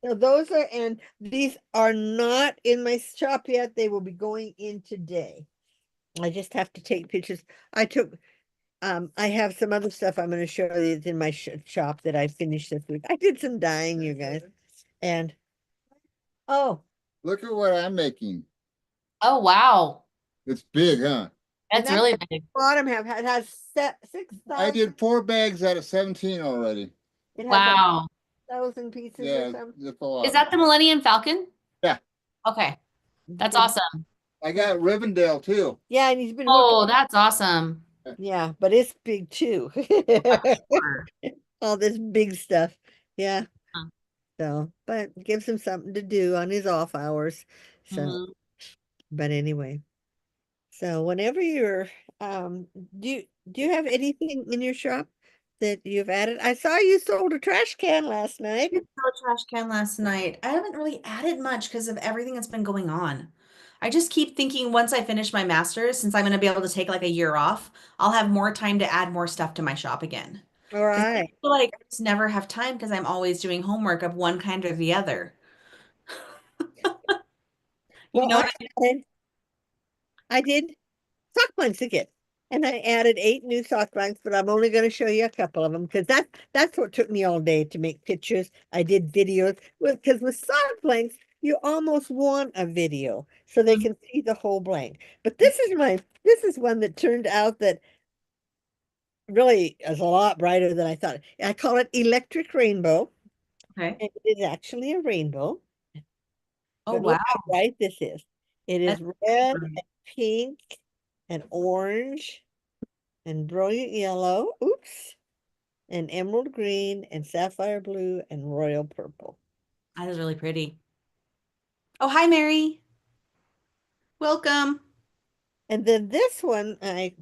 So those are, and these are not in my shop yet. They will be going in today. I just have to take pictures. I have some other stuff I'm going to show you that's in my shop that I finished this week. I did some dyeing, you guys. And, oh, Look at what I'm making. Oh, wow. It's big, huh? and That's that's really what the big. bottom has I 6,000. did 4 bags out of 17 already. It has like Wow. 1,000 pieces or Yeah, something. just a Is lot. that the Millennium Falcon? Yeah, Okay. That's And awesome. I got Rivendell too. yeah, and he's been working. Oh, that's awesome. Yeah, but it's big too. I'm sure. All this big stuff. Yeah. Huh. So, but gives him something to do on his off hours. So, Mhm. but anyway. So whenever you're do you have anything in your shop that you've added? I saw you sold a trash can last night. I did throw a trash can last night. I haven't really added much because of everything that's been going on. I just keep thinking once I finish my master's, since I'm going to be able to take like a year off, I'll have more time to add more stuff to my shop again. All Because I right. feel like I just never have time because I'm always doing homework of one kind or the other. You Well, know what I I did sock blanks again. And I added 8 new sock blanks, but I'm only going to show you a couple of them because that's what took me all day to make pictures. I did videos because with sock blanks, you almost want a video so they mean? can see the whole blank. But this is one that turned out that really is a lot brighter than I thought. I call it Electric Rainbow, Okay. and it is actually a rainbow. Oh, But look wow. how bright this is. It is That's red great. and pink and orange and brilliant yellow. Oops. And emerald green and sapphire blue and royal purple. That is really pretty. Oh, hi, Mary. Welcome. And then this one, I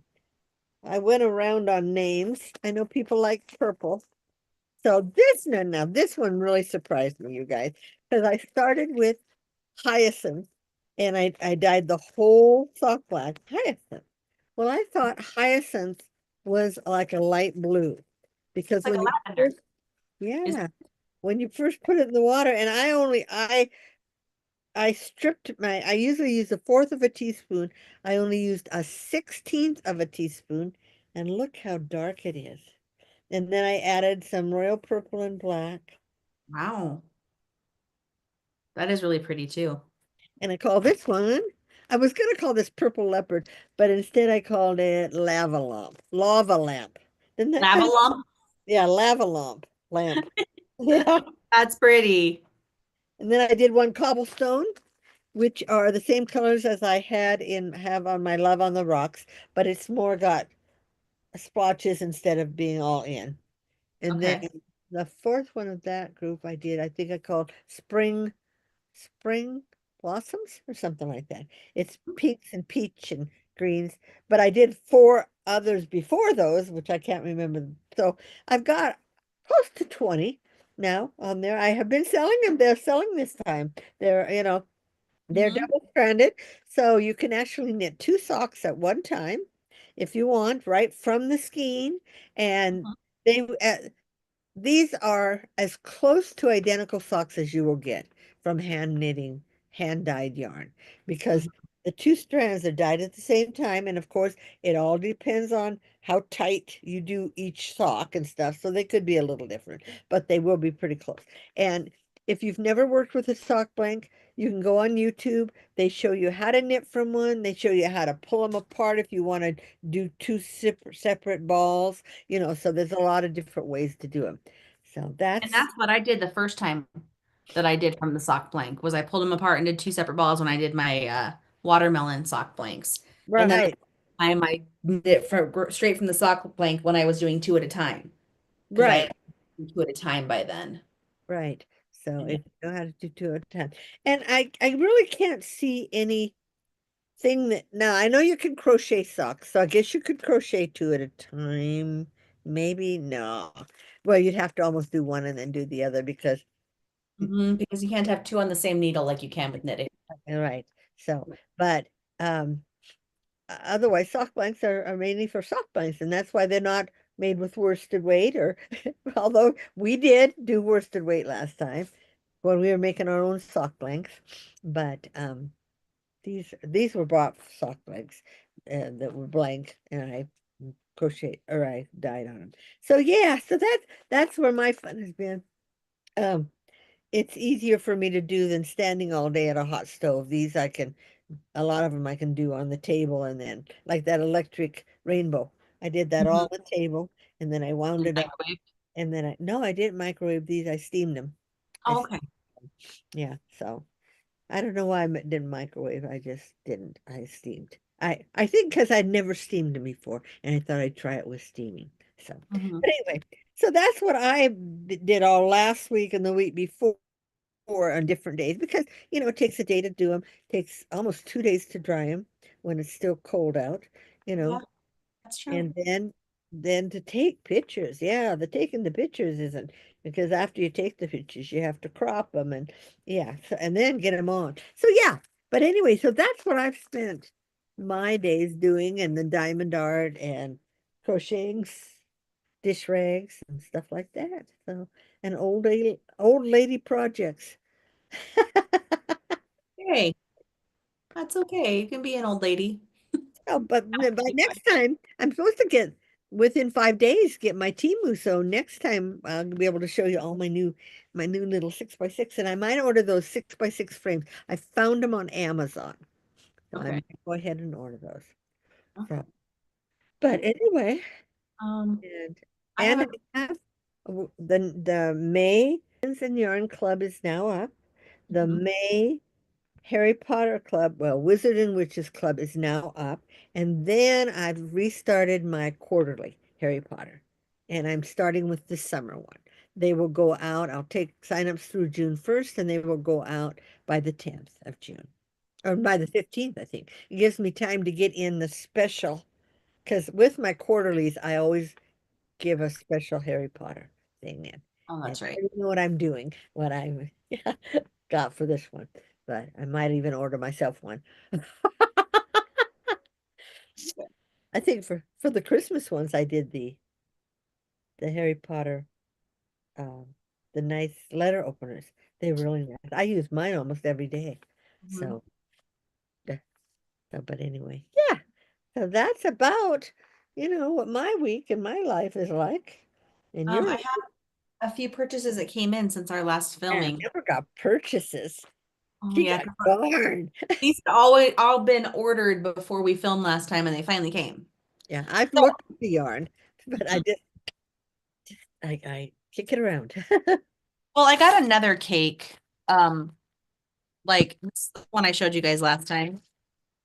went around on names. I know people like purple. So this no, now this one really surprised me, you guys, because I started with hyacinth and I dyed the whole sock black hyacinth. Well, I thought hyacinth was like a light blue because It's like when a you lavender. first, Is yeah, when you first put it in the water, and I stripped I usually use a fourth of a teaspoon. I only used a 16th of a teaspoon, and look how dark it is. And then I added some royal purple and black, wow. That is really pretty too. and I call this one, I was gonna call this purple leopard, but instead I called it lava lamp, lava lamp. Isn't that Lava kind of, lump. yeah, lava lamp. Yeah. That's pretty. And then I did one cobblestone, which are the same colors as I have on my Love on the Rocks, but it's more got splotches instead of being all in. And then Okay. the fourth one of that group I think I called Spring Blossoms or something like that. It's pinks and peach and greens, but I did 4 others before those, which I can't remember. So I've got close to 20 now on there. I have been selling them. They're selling this time. They're Hmm. double stranded, so you can actually knit 2 socks at one time if you want, right from the skein. And they these are as close to identical socks as you will get from hand knitting, hand dyed yarn, because the 2 strands are dyed at the same time. And of course, it all depends on how tight you do each sock and stuff. So they could be a little different, but they will be pretty close. And if you've never worked with a sock blank, you can go on YouTube. They show you how to knit from one. They show you how to pull them apart if you want to do two separate balls, so there's a lot of different ways to do them. So And that's that's what I did the first time that I did from the sock blank was I pulled them apart and did two separate balls when I did my watermelon sock blanks. And then the right, time I knit straight from the sock blank when I was doing two at a time because I right, had two at a time by then. right. So And if you know how to do 2 at a time. And I really can't see anything that now I know you can crochet socks, so I guess you could crochet 2 at a time. Maybe no. Well, you'd have to almost do one and then do the other because because you can't have two on the same needle like you can with knitting. right. So, but otherwise, sock blanks are mainly for sock blanks, and that's why they're not made with worsted weight. Or although we did do worsted weight last time when we were making our own sock blanks, but these were bought sock blanks that were blank, and I crochet or I dyed on them. So yeah, so that's where my fun has been. Um, it's easier for me to do than standing all day at a hot stove. These a lot of them I can do on the table, and then like that electric rainbow. I did that all Mhm. on the table, and then I wound And it up, microwave. and then no, I didn't microwave these. I steamed them. I Oh, s- okay. yeah, so I don't know why I didn't microwave. I just didn't. I steamed. I think because I'd never steamed them before, and I thought I'd try it with steaming. So, Mhm. but anyway, so that's what I did all last week and the week before on different days because it takes a day to do them, takes almost 2 days to dry them when it's still cold out, you Yeah, know, that's true. and then to take pictures. Yeah, the taking the pictures isn't because after you take the pictures, you have to crop them and yeah, so, and then get them on. So yeah, But anyway, so that's what I've spent my days doing, and the diamond art and crocheting dish rags and stuff like that. So, and old lady projects. Hey, that's okay. You can be an old lady. Oh, but by next time, I'm supposed to get within 5 days get my Temu. So next time I'll be able to show you all my new little 6x6, and I might order those 6x6 frames. I found them on Amazon, so I Okay. might go ahead and order those. Okay. So, but anyway, Um, and I have and a I have the May Pins and Yarn Club is now up. The Mhm. May Harry Potter Club, well, Wizard and Witches Club is now up. And then I've restarted my quarterly Harry Potter. And I'm starting with the summer one. They will go out. I'll take signups through June 1st, and they will go out by the 10th of June. Or by the 15th, I think. It gives me time to get in the special. Because with my quarterlies, I always give a special Harry Potter thing in. Oh, And that's I right. don't know what I'm doing, what I got for this one, but I might even order myself one. I think for the Christmas ones, I did the Harry Potter, um, the nice letter openers. They were really nice. I use mine almost every day. Mhm. So, uh, but anyway, yeah. So that's about, what my week and my life is like. And I yours, have a few purchases that came in since our last man, filming. never got purchases. Oh She yeah, got 'cause barn. these had always all been ordered before we filmed last time, and they finally came. Yeah, I've So, looked at the yarn, but I kick it around. well, I got another cake. Like this one I showed you guys last time,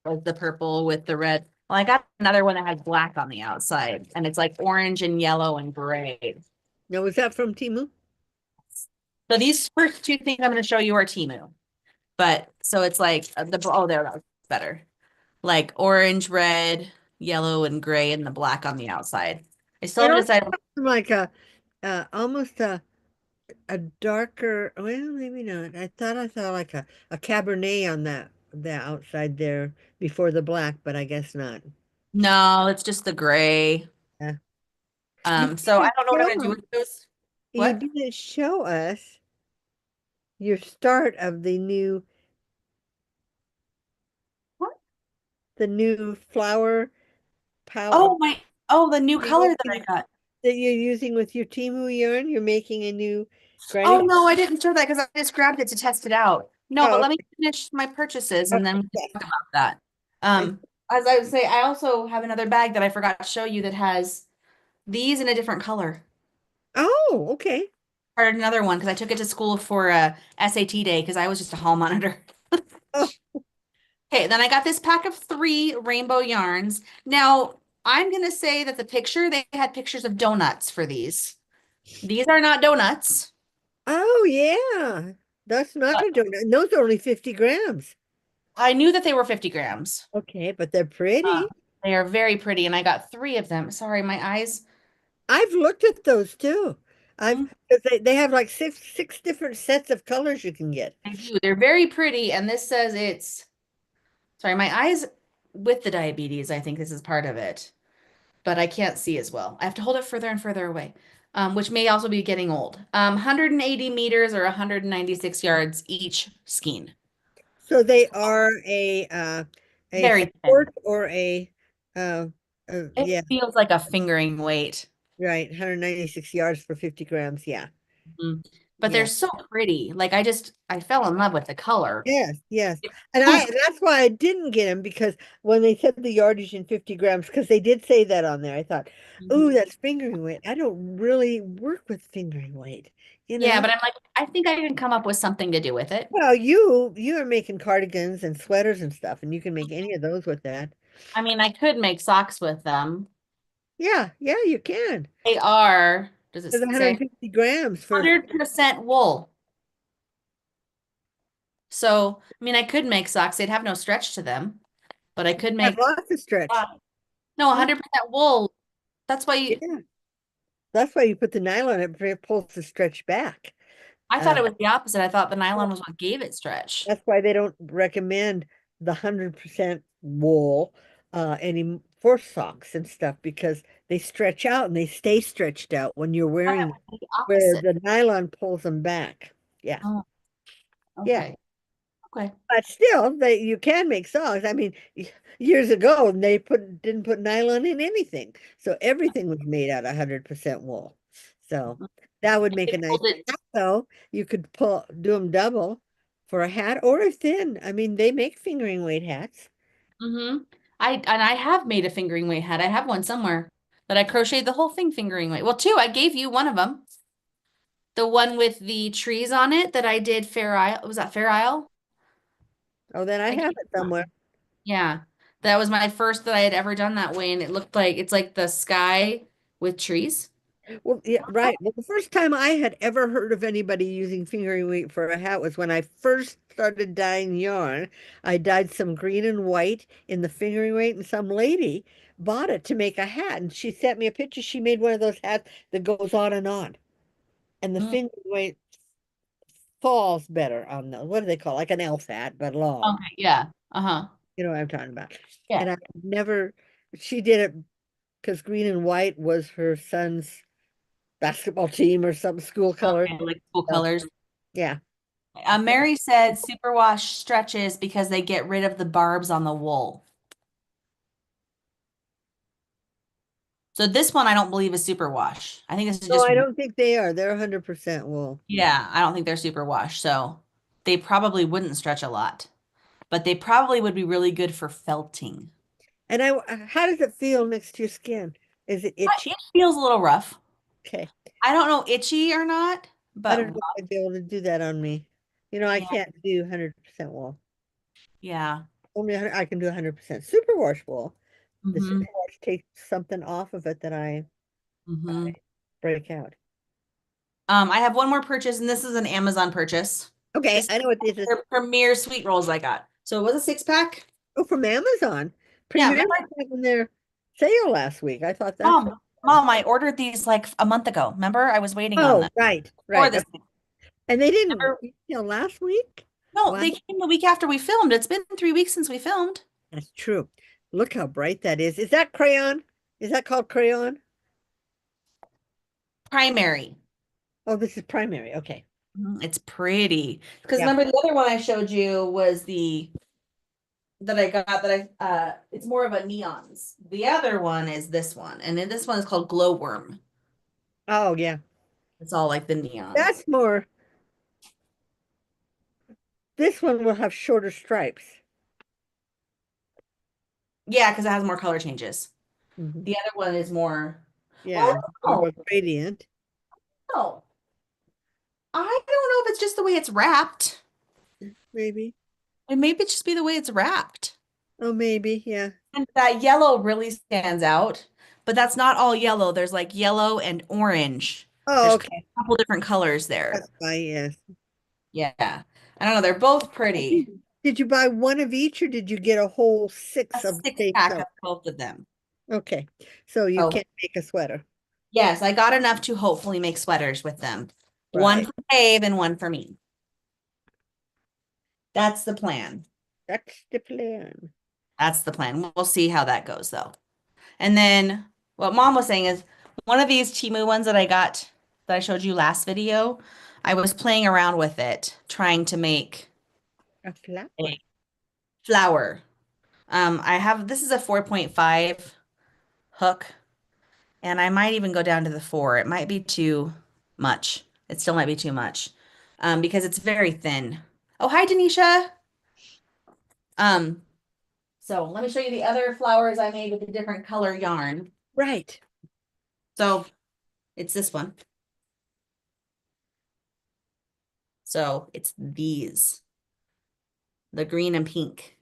like the purple with the red. Well, I got another one that has black on the outside, and it's like orange and yellow and gray. Now, was that from Timu? So these first two things I'm going to show you are Timu. But so it's like oh, there, that was better. Like orange, red, yellow, and gray, and the black on the outside. I still It haven't almost decided. looks like almost a darker, well, maybe not. I saw like a Cabernet on the outside there before the black, but I guess not. No, it's just the gray. Yeah. You So I didn't don't know what I'm show gonna do us, with those. you What? didn't show us your start of What? the new flower power Oh my! Oh, the new you're color that I using got. that you're using with your Timu yarn. You're making a new Oh granny. no, I didn't show that because I just grabbed it to test it out. No, but Oh, let me finish my purchases and then we can okay. talk about that. I, As I would say, I also have another bag that I forgot to show you that has these in a different color. oh, okay. Or another one because I took it to school for a SAT day because I was just a hall monitor. Oh, Okay, then I got this pack of 3 rainbow yarns. Now, I'm gonna say that the picture, they had pictures of donuts for these. These are not donuts. oh yeah. That's not a donut. And those are only 50 grams. I knew that they were 50 grams. Okay, but they're Uh, pretty. they are very pretty, and I got 3 of them. Sorry, my eyes. I've looked at those too. I've Mm, 'Cause they have like six different sets of colors you can get. I do. They're very pretty, and this says it's, sorry, my eyes with the diabetes, I think this is part of it, but I can't see as well. I have to hold it further and further away, which may also be getting old. 180 meters or 196 yards each skein. So they are a Very thin. sport or uh, It yeah, feels like a fingering weight. right, 196 yards for 50 grams. Yeah. Mhm. But they're Yeah. so pretty. Like I fell in love with the color. Yes, yes. It's And so that's why I didn't get them, because when they said the yardage in 50 grams, because they did say that on there, I thought, ooh, pretty. that's fingering weight. I don't really work with fingering weight, you Yeah, know? but I'm like, I think I can come up with something to do with it. Well, you are making cardigans and sweaters and stuff, and you can make any of those with that. I mean, I could make socks with them. Yeah, yeah, you can. They are, does it There's say 150 grams for 100% wool? So, I mean, I could make socks. They'd have no stretch to them, but I could have make, lots of stretch. no, Yeah, 100% wool. That's why you, yeah. That's why you put the nylon, it pulls the stretch back. I thought Uh, it was the opposite. I thought the nylon was what gave it stretch. that's why they don't recommend the 100% wool any for socks and stuff because they stretch out and they stay stretched out when you're I wearing have them, the where opposite. the nylon pulls them back. Yeah. Oh, Yeah. okay. Okay. But still, you can make socks. I mean, years ago, they didn't put nylon in anything. So everything was made out of 100% wool. So that would make They a nice pulled it. hat, though. You could do them double for a hat or a thin. I mean, they make fingering weight hats. Mm-hmm. I have made a fingering weight hat. I have one somewhere that I crocheted the whole thing fingering weight. Well, two. I gave you one of them. The one with the trees on it that I did Fair Isle. Was that Fair Isle? Oh, then I I have gave it you one. somewhere. Yeah. That was my first that I had ever done that way, and it looked like it's like the sky with trees. Well, yeah, right. Well, the first time I had ever heard of anybody using fingering weight for a hat was when I first started dyeing yarn. I dyed some green and white in the fingering weight, and some lady bought it to make a hat. And she sent me a picture. She made one of those hats that goes on and on. And the Mm, fingering weight falls better on those. What do they call it? Like an elf hat, but long. okay, yeah. Uh-huh. You know what I'm talking about. Yeah. And I never, she did it because green and white was her son's basketball team or some school color. Okay, like cool So, colors. yeah. Mary said superwash stretches because they get rid of the barbs on the wool. So this one I don't believe is superwash. I think this is No, just, I don't think they are. They're 100% wool. yeah, I don't think they're superwash. So they probably wouldn't stretch a lot, but they probably would be really good for felting. And how does it feel next to your skin? Is it itchy? It feels a little rough. Okay. I don't know itchy or not, I but don't know if I'd be able to do that on me. You know, I yeah, can't do 100% wool. yeah. Only 100, I can do 100% superwash wool. The Mm-hmm. superwash takes something off of it that I Mm-hmm. break out. I have one more purchase, and this is an Amazon purchase. Okay, This is I know what this is. their Premier sweet rolls I got. So it was a six pack. Oh, from Amazon. Yeah, Premier remember, was having their sale last week. I thought that's what. Mom, I ordered these like a month ago. Remember, I was waiting on Oh, them right, for right. this. And they didn't Remember, last week? no, Wow. they came the week after we filmed. It's been 3 weeks since we filmed. That's true. Look how bright that is. Is that crayon? Is that called crayon? Primary. Oh, this is primary. Okay. It's pretty. Because Yeah. remember the other one I showed you was the that I got that it's more of a neons. The other one is this one, and then this one is called Glowworm. Oh, yeah. It's all like the neons. That's more. This one will have shorter stripes. Yeah, because it has more color changes. Mhm. The other one is more, well, Yeah. I don't More gradient, know. I don't know if it's just the way it's wrapped. maybe. It may be just be the way it's wrapped. Oh, maybe. Yeah. And that yellow really stands out, but that's not all yellow. There's like yellow and orange. Oh, There's a okay. couple different colors there. That's fine. Yes. Yeah. I don't know. They're both pretty. Did you buy one of each or did you get a whole A six of the six same pack color? of both of them. Okay. So you Oh, can't make a sweater. yes, I got enough to hopefully make sweaters with them. One Right. for Dave and one for me. That's the plan. That's the plan. That's the plan. We'll see how that goes though. And then what mom was saying is one of these Timu ones that I got that I showed you last video, I was playing around with it, trying to make A flower. a flower. I have this is a 4.5 hook, and I might even go down to the 4. It might be too much. It still might be too much. Because it's very thin. Oh, hi, Denisha. Um, so let me show you the other flowers I made with a different color yarn. Right. So it's this one. So it's these, the green and pink.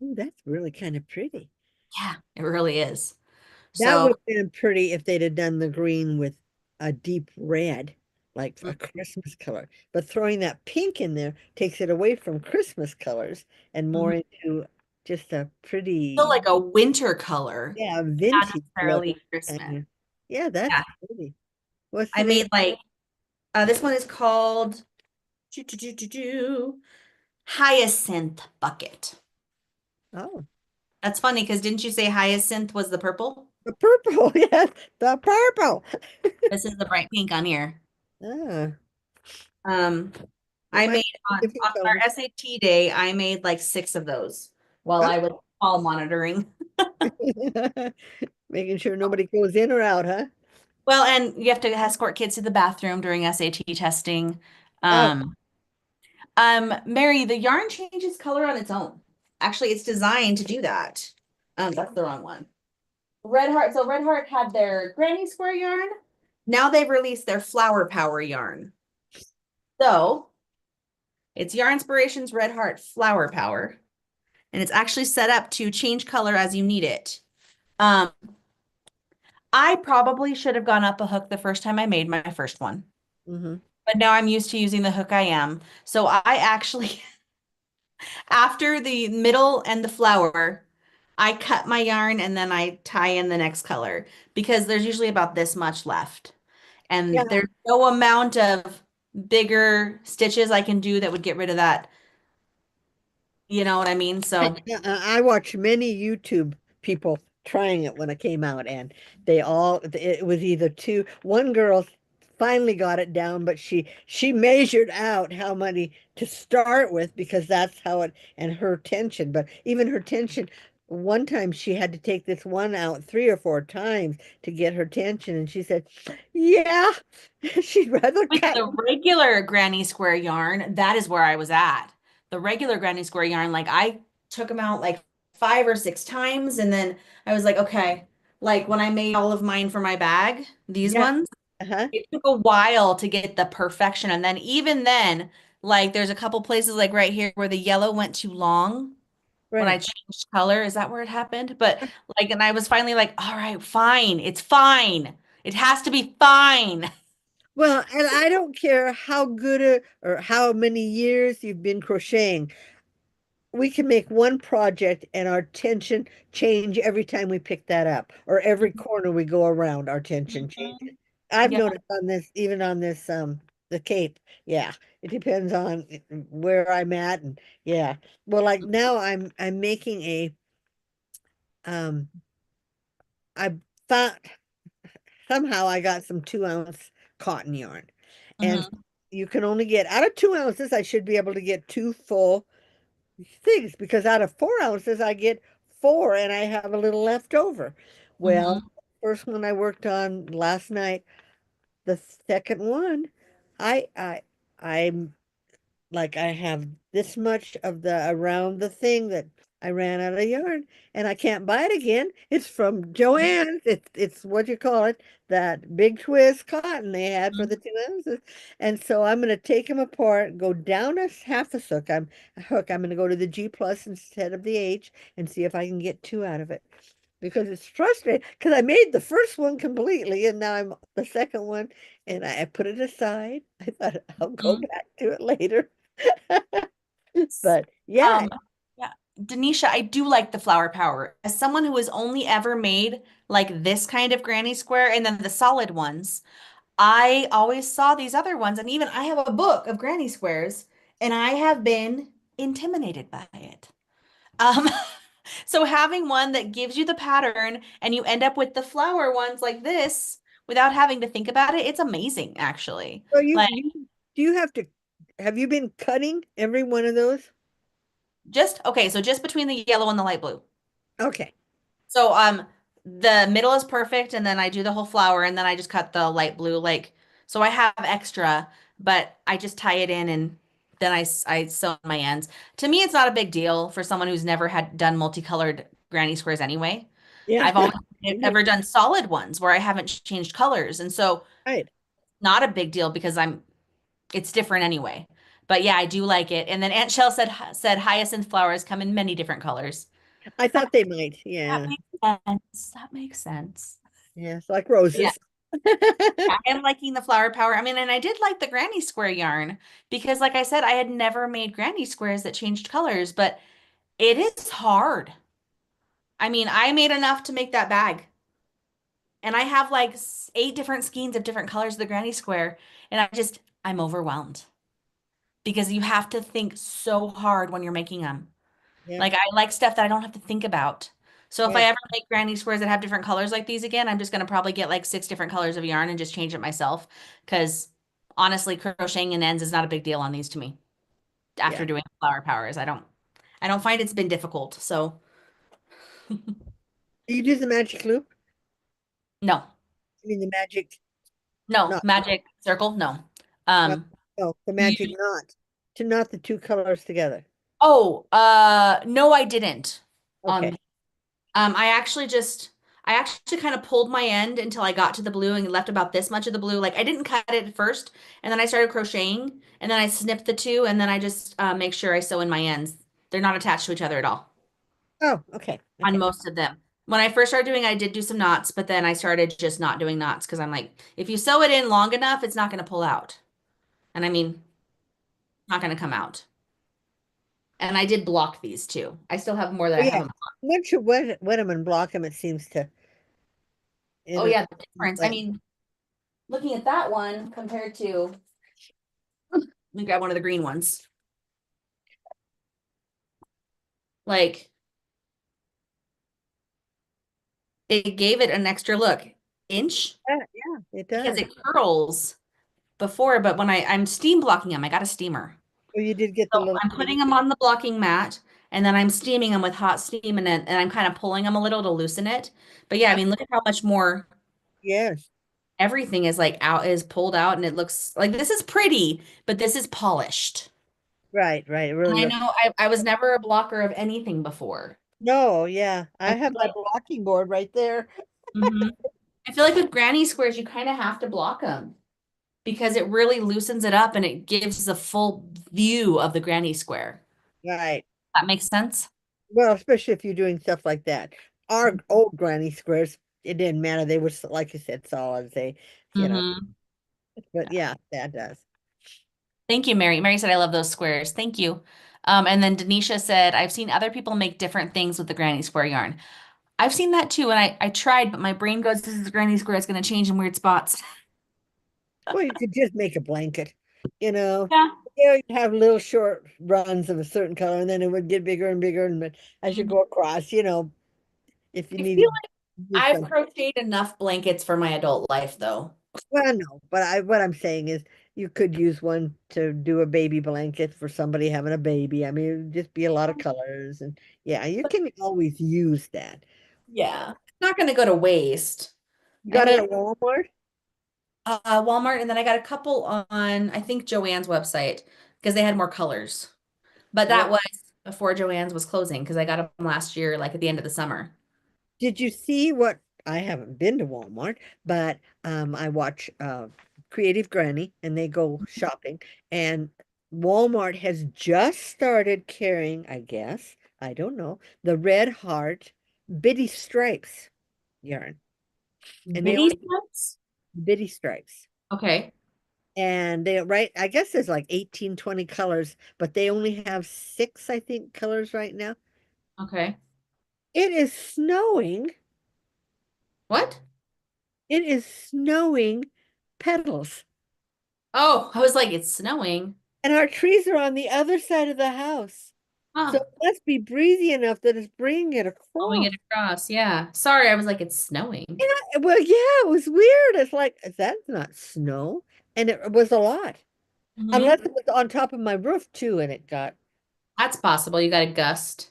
Ooh, that's really kind of pretty. Yeah, it really is. That would So have been pretty if they'd have done the green with a deep red, like a mm, Christmas color. But throwing that pink in there takes it away from Christmas colors and more mhm. into just a So pretty, like a winter color, yeah, not vintage look. necessarily Christmas. Kind of. Yeah, that's Yeah, pretty. What's I the name? made like this one is called doo, doo, doo, doo, doo, Hyacinth Bucket. Oh, That's funny because didn't you say hyacinth was the purple? the purple. Yes, the purple. This is the bright pink on here. Ah, Um, it I might made be different on colors. our SAT day, I made like 6 of those while Oh. I was hall monitoring. Making sure nobody goes in or out, huh? Well, and you have to escort kids to the bathroom during SAT testing. Oh. Um, Mary, the yarn changes color on its own. Actually, it's designed to do that. That's the wrong one. Red Heart. So Red Heart had their Granny Square yarn. Now they've released their Flower Power yarn. So it's Yarn Inspirations Red Heart Flower Power, and it's actually set up to change color as you need it. Um, I probably should have gone up a hook the first time I made my first one, Hmm. but now I'm used to using the hook I am. So I actually, after the middle and the flower, I cut my yarn and then I tie in the next color because there's usually about this much left. Yeah. And there's no amount of bigger stitches I can do that would get rid of that. You know what I mean? So, I watched many YouTube people trying it when it came out, and it was either two. One girl finally got it down, but she measured out how many to start with because that's how it and her tension. But even her tension, one time she had to take this one out 3 or 4 times to get her tension, and she said, "Yeah, she'd rather with cut." the regular granny square yarn, that is where I was at. The regular granny square yarn, like I took them out like 5 or 6 times, and then I was like, okay, like when I made all of mine for my bag, these Yeah. ones, Uh-huh. it took a while to get the perfection. And then even then, like there's a couple places like right here where the yellow went too long when I Right. changed color. Is that where it happened? But like, and I was finally like, all right, fine. It's fine. It has to be fine. Well, and I don't care how good or how many years you've been crocheting. We can make one project and our tension change every time we pick that up, or every corner we go around, our tension changes. Mhm. I've Yeah. noticed on this, even on this, the Cape. Yeah, it depends on where I'm at, and yeah. Well, like now I'm making um, I found somehow I got some 2 ounce cotton yarn. And Mhm. you can only get out of 2 ounces, I should be able to get two full things because out of 4 ounces, I get four and I have a little left over. Well, Mhm. first one I worked on last night, the second one, I I I'm like I have this much of the around the thing that I ran out of yarn and I can't buy it again. It's from Joann's. It's what you call it, that big twist cotton they had for Mhm. the 2 ounces. And so I'm gonna take them apart, go down half a hook. I'm gonna go to the G plus instead of the H and see if I can get two out of it. Because it's frustrating because I made the first one completely and now I'm the second one and I put it aside. I thought I'll go Mhm. back to it later. But yeah, Um, yeah, Denisha, I do like the flower power. As someone who has only ever made like this kind of granny square and then the solid ones, I always saw these other ones, and even I have a book of granny squares, and I have been intimidated by it. Um, so having one that gives you the pattern and you end up with the flower ones like this without having to think about it, it's amazing, actually. so Like do you have you been cutting every one of those? just okay, so just between the yellow and the light blue. Okay. So the middle is perfect and then I do the whole flower and then I just cut the light blue like so I have extra, but I just tie it in and then I sew on my ends. To me it's not a big deal for someone who's never had done multicolored granny squares anyway. Yeah. I've only Me too. ever done solid ones where I haven't changed colors and so Right. not a big deal because it's different anyway. But yeah, I do like it. And then Aunt Shell said hyacinth flowers come in many different colors. I That thought they might. that Yeah. makes sense. That makes sense. Yes, like Yeah, roses. I am liking the flower power. I mean, and I did like the granny square yarn because, like I said, I had never made granny squares that changed colors, but it is hard. I mean, I made enough to make that bag, and I have like 8 different skeins of different colors of the granny square, and I'm overwhelmed because you have to think so hard when you're making them. Yeah. Like I like stuff that I don't have to think about. So if I Right. ever make granny squares that have different colors like these again, I'm just gonna probably get like 6 different colors of yarn and just change it myself. Because honestly, crocheting in ends is not a big deal on these to me. Yeah. After doing flower powers, I don't find it's been difficult. So Do you do the magic loop? no, I mean the magic no, knot. magic circle, no. No, Um, no, the you magic knot to knot the two colors together. Oh, no, I didn't. Okay. Um, I actually kind of pulled my end until I got to the blue and left about this much of the blue. Like I didn't cut it at first, and then I started crocheting, and then I snipped the two, and then I just make sure I sew in my ends. They're not attached to each other at all Oh, okay. on Okay. most of them. When I first started doing it, I did do some knots, but then I started just not doing knots because I'm like, if you sew it in long enough, it's not going to pull out. And I mean, not going to come out. And I did block these too. I still have more that Oh I yeah. haven't. Once you wet them and block them, it seems to Oh it'll yeah, the difference. I blend. mean, looking at that one compared to, let me grab one of the green ones. Like it gave it an extra look inch Yeah, yeah, it because does. it curls before, but when I'm steam blocking them, I got a steamer. Oh, you did get the So little I'm putting them on the blocking mat and then I'm steaming them with hot steam and I'm kind of pulling them a little to loosen it. But yeah, I mean, look at how much more yes. everything is like out is pulled out and it looks like this is pretty, but this is polished. Right, right. It really And I looks. know I was never a blocker of anything before. No, yeah. I I have feel my like blocking board right there. mhm. I feel like with granny squares, you kind of have to block them because it really loosens it up and it gives the full view of the granny square. Right. That makes sense? Well, especially if you're doing stuff like that. Our old granny squares, it didn't matter. They were, like you said, solid. You know, Mm-hmm. but yeah, that does. Thank you, Mary. Mary said, I love those squares. Thank you. And then Denisha said, I've seen other people make different things with the granny square yarn. I've seen that too, and I tried, but my brain goes, this is a granny square. It's going to change in weird spots. Well, you could just make a blanket, you know. Yeah. Yeah, you'd have little short runs of a certain color, and then it would get bigger and bigger, and but as you Mhm. go across, if you I feel needed like to do I've something. crocheted enough blankets for my adult life, though. Well, no, but what I'm saying is you could use one to do a baby blanket for somebody having a baby. I mean, it would just be a lot of colors, and yeah, you can always use that. Yeah. It's not going to go to waste. You I got it mean, at Walmart? Walmart, and then I got a couple on, I think, Joann's website because they had more colors. But Yeah. that was before Joann's was closing because I got them last year, like at the end of the summer. Did you see what I haven't been to Walmart, but I watch Creative Granny and they go shopping and Walmart has just started carrying, I guess, I don't know, the Red Heart Bitty Stripes yarn. And they Bitty only stripes? bitty stripes. Okay. And they right, I guess there's like 18, 20 colors, but they only have six, I think, colors right now. Okay. It is snowing. What? It is snowing petals. Oh, I was like, it's snowing. And our trees are on the other side of the house. So Huh. it must be breezy enough that it's bringing it Blowing across. it across. Yeah. Sorry, I was like, it's snowing. Well, yeah, it was weird. It's like, that's not snow. And it was a lot. Hmm. Unless it was on top of my roof too, and it got, That's possible. You got a gust.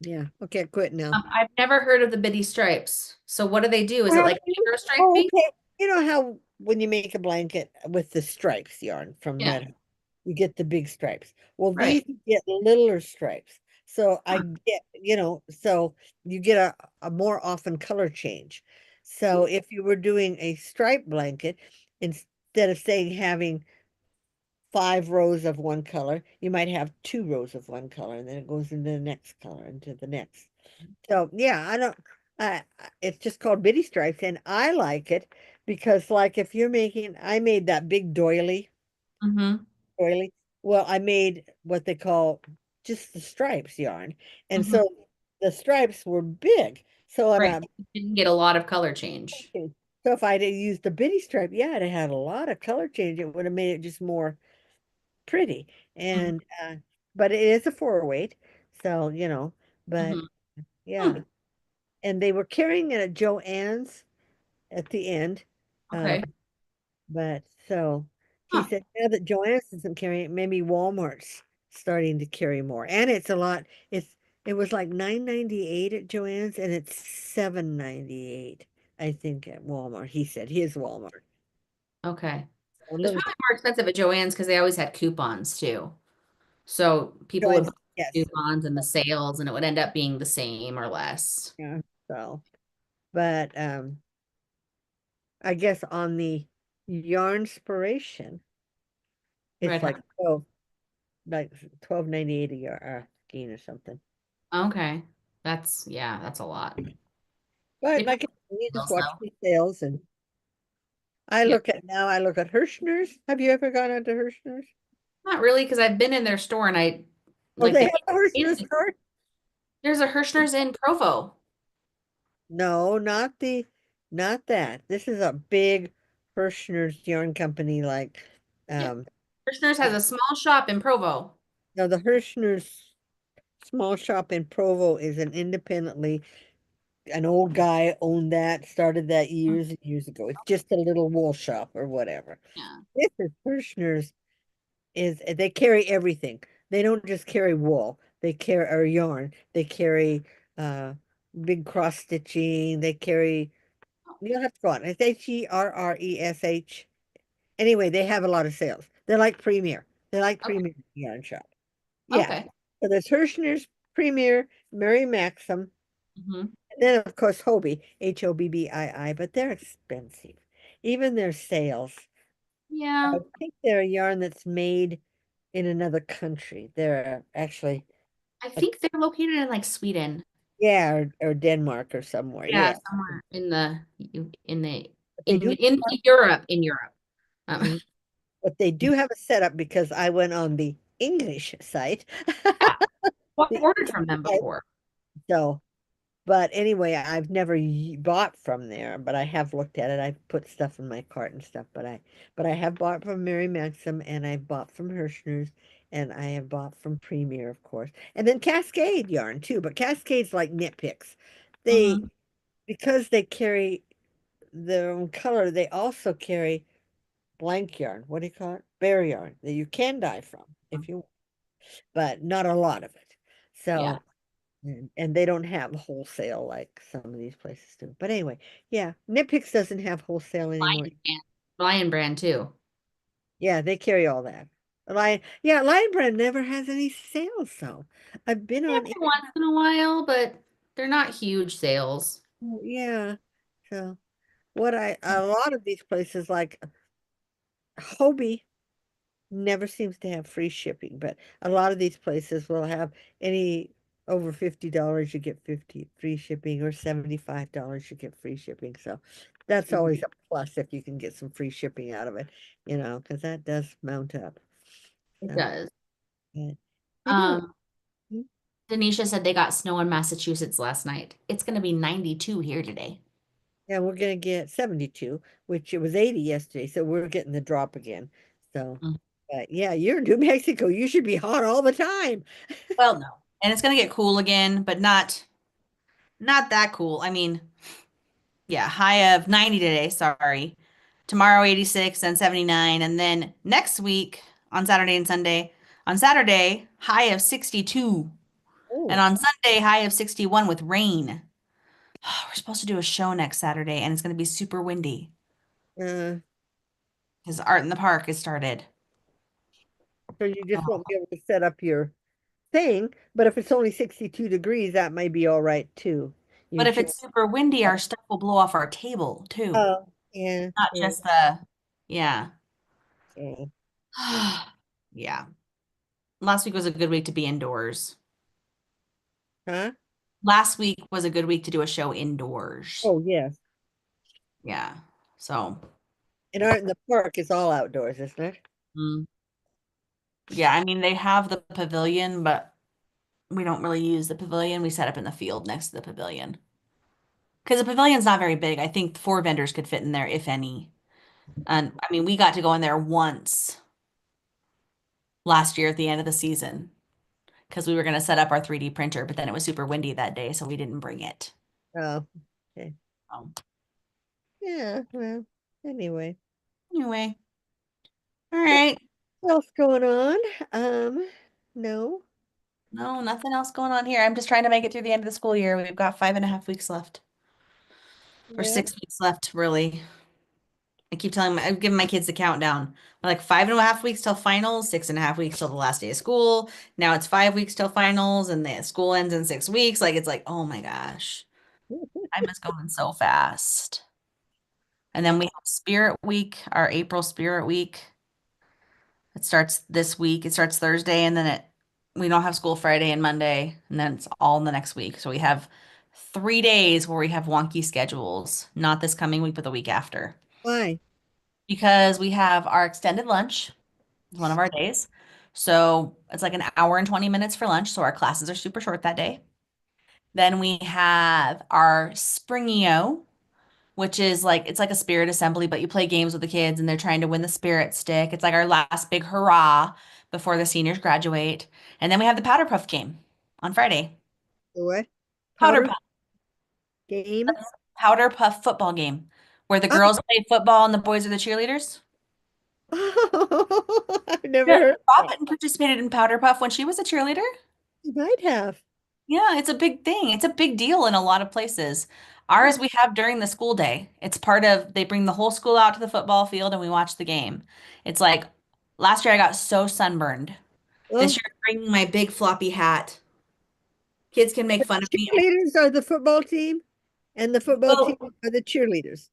yeah, okay, quit now. I've never heard of the bitty stripes. So what do they do? Is it like micro Oh, striping? okay. You know how when you make a blanket with the stripes yarn from Yeah. Red Hot, you get the big stripes. Well, Right. these you get littler stripes. So I Huh. get, so you get a more often color change. So if you were doing a stripe blanket, instead of saying having 5 rows of one color, you might have 2 rows of one color, and then it goes into the next color, into the next. So yeah, I don't. It's just called bitty stripes, and I like it because, like, if you're making, I made that big Mm-hmm. doily. Well, I made what they call just the stripes yarn, and Mm-hmm. so the stripes were big. So on Right. a You didn't get a lot of color change. so if I'd have used the bitty stripe, yeah, it had a lot of color change. It would have made it just more pretty. Mhm. And but it is a 4 weight, sell, but Hmm. yeah. And they were carrying it at Joann's at the end. Um, Okay. but so he Huh. said now that Joann's isn't carrying it, maybe Walmart's starting to carry more. And it's a lot. It was like 9.98 at Joann's and it's 7.98, I think, at Walmart. He said his Walmart. Okay. A It's little probably more expensive at Joann's because they always had coupons too. So people would Joann's, buy yes. coupons and the sales, and it would end up being the same or less. Yeah. But I guess on the Yarnspiration, it's Right. like 12.98 a yard skein or something. Okay. That's a lot. But They like probably you just sales watch though. the sales and Yeah. I look at Hirschner's. Have you ever gone onto Hirschner's? Not really, because I've been in their store and I Oh, like they the have a Hirschner's store? there's a Hirschner's in Provo. No, not that. This is a big Hirschner's yarn company like Yeah. um Hirschner's has uh, a small shop in Provo. no, the Hirschner's small shop in Provo is an old guy owned that, started that years and years ago. It's just a little wool shop or whatever. Yeah. This is Hirschner's is they carry everything. They don't just carry wool. They carry or yarn. They carry uh big cross stitching. They carry you'll have to go on. It's Herresh. Anyway, they have a lot of sales. They're like Premier. They're like Okay. Premier Yarn Shop. Yeah. Okay. So there's Hirschner's, Premier, Mary Maxim, Hmm. and then of course Hobie, Hobbii, but they're expensive. Even their sales. Yeah. I think they're a yarn that's made in another country. They're actually, I a, think they're located in like Sweden. yeah, or Denmark or somewhere. Yeah, Yeah, somewhere in the in the but they do. in Europe. Mhm. But they do have a setup because I went on the English site. Yeah. Well, I've The ordered English from them site. before. So, but anyway, I've never bought from there, but I have looked at it. I've put stuff in my cart and stuff, but I have bought from Mary Maxim and I've bought from Hirschner's and I have bought from Premier, of course. And then Cascade yarn too, but Cascade's like nitpicks. They Hmm. because they carry their own color, they also carry blank yarn. What do you call it? Bare yarn that you can dye from if you want, but not a lot of it. Yeah. So and they don't have wholesale like some of these places do. But anyway, yeah, Nitpicks doesn't have wholesale anymore. Lion brand too. Yeah, they carry all that. Lion Brand never has any sales, so I've been on Every once in a while, but they're not huge sales. yeah. So a lot of these places like Hobie never seems to have free shipping, but a lot of these places will have any over $50 you get 50 free shipping or $75 you get free shipping. So that's Mhm. always a plus if you can get some free shipping out of it, because that does mount up. It So does. but anyway, Um, mm, Denisha said they got snow in Massachusetts last night. It's going to be 92 here today. yeah, we're gonna get 72, which it was 80 yesterday, so we're getting the drop again. So Mm. but yeah, you're in New Mexico. You should be hot all the time. Well, no. And it's going to get cool again, but not that cool. I mean, yeah, high of 90 today, sorry. Tomorrow 86 and 79 and then next week on Saturday and Sunday. On Saturday, high of 62 and Oh, on Sunday, high of 61 with rain. We're supposed to do a show next Saturday and it's going to be super windy uh, because Art in the Park has started. so you just won't Oh. be able to set up your thing, but if it's only 62 degrees, that might be all right too. But You if should. it's super windy, our stuff will blow off our table too. Oh, yeah, Not true. just the, yeah. Okay. Yeah. Last week was a good week to be indoors. Huh? Last week was a good week to do a show indoors. Oh, yes. Yeah. So, And Art in the Park is all outdoors, isn't it? mm, yeah, I mean, they have the pavilion, but we don't really use the pavilion. We set up in the field next to the pavilion. Because the pavilion's not very big. I think four vendors could fit in there, if any. And I mean, we got to go in there once last year at the end of the season. because we were going to set up our 3D printer, but then it was super windy that day, so we didn't bring it. Oh, okay. Um, Yeah, well, anyway. anyway, all So right. what else going on? Um, no. No, nothing else going on here. I'm just trying to make it through the end of the school year. We've got 5.5 weeks left, or Yeah. 6 weeks left, really. I keep telling I'm giving my kids the countdown. We're like 5.5 weeks till finals, 6.5 weeks till the last day of school. Now it's 5 weeks till finals, and the school ends in 6 weeks. Like it's like, oh my gosh, time is going so fast. And then we have Spirit Week, our April Spirit Week. It starts this week. It starts Thursday, and then we don't have school Friday and Monday, and then it's all in the next week. So we have 3 days where we have wonky schedules. Not this coming week, but the week after. Why? Because we have our extended lunch, one of our days. So it's like an hour and 20 minutes for lunch. So our classes are super short that day. Then we have our Springio, which is like it's like a spirit assembly, but you play games with the kids and they're trying to win the spirit stick. It's like our last big hurrah before the seniors graduate. And then we have the Powder Puff game on Friday. The what? Powder Powder Puff, game? Powder Puff football game where the Oh, girls play football and the boys are the cheerleaders. I've never Yeah, heard of that. Robin participated in Powder Puff when she was a cheerleader. You might have. Yeah, it's a big thing. It's a big deal in a lot of places. Ours we have during the school day. It's part of, they bring the whole school out to the football field and we watch the game. It's like last year I got so sunburned. This Well, year I'm bringing my big floppy hat. Kids can make fun of me. cheerleaders are the football team, and the football team Well, are the cheerleaders.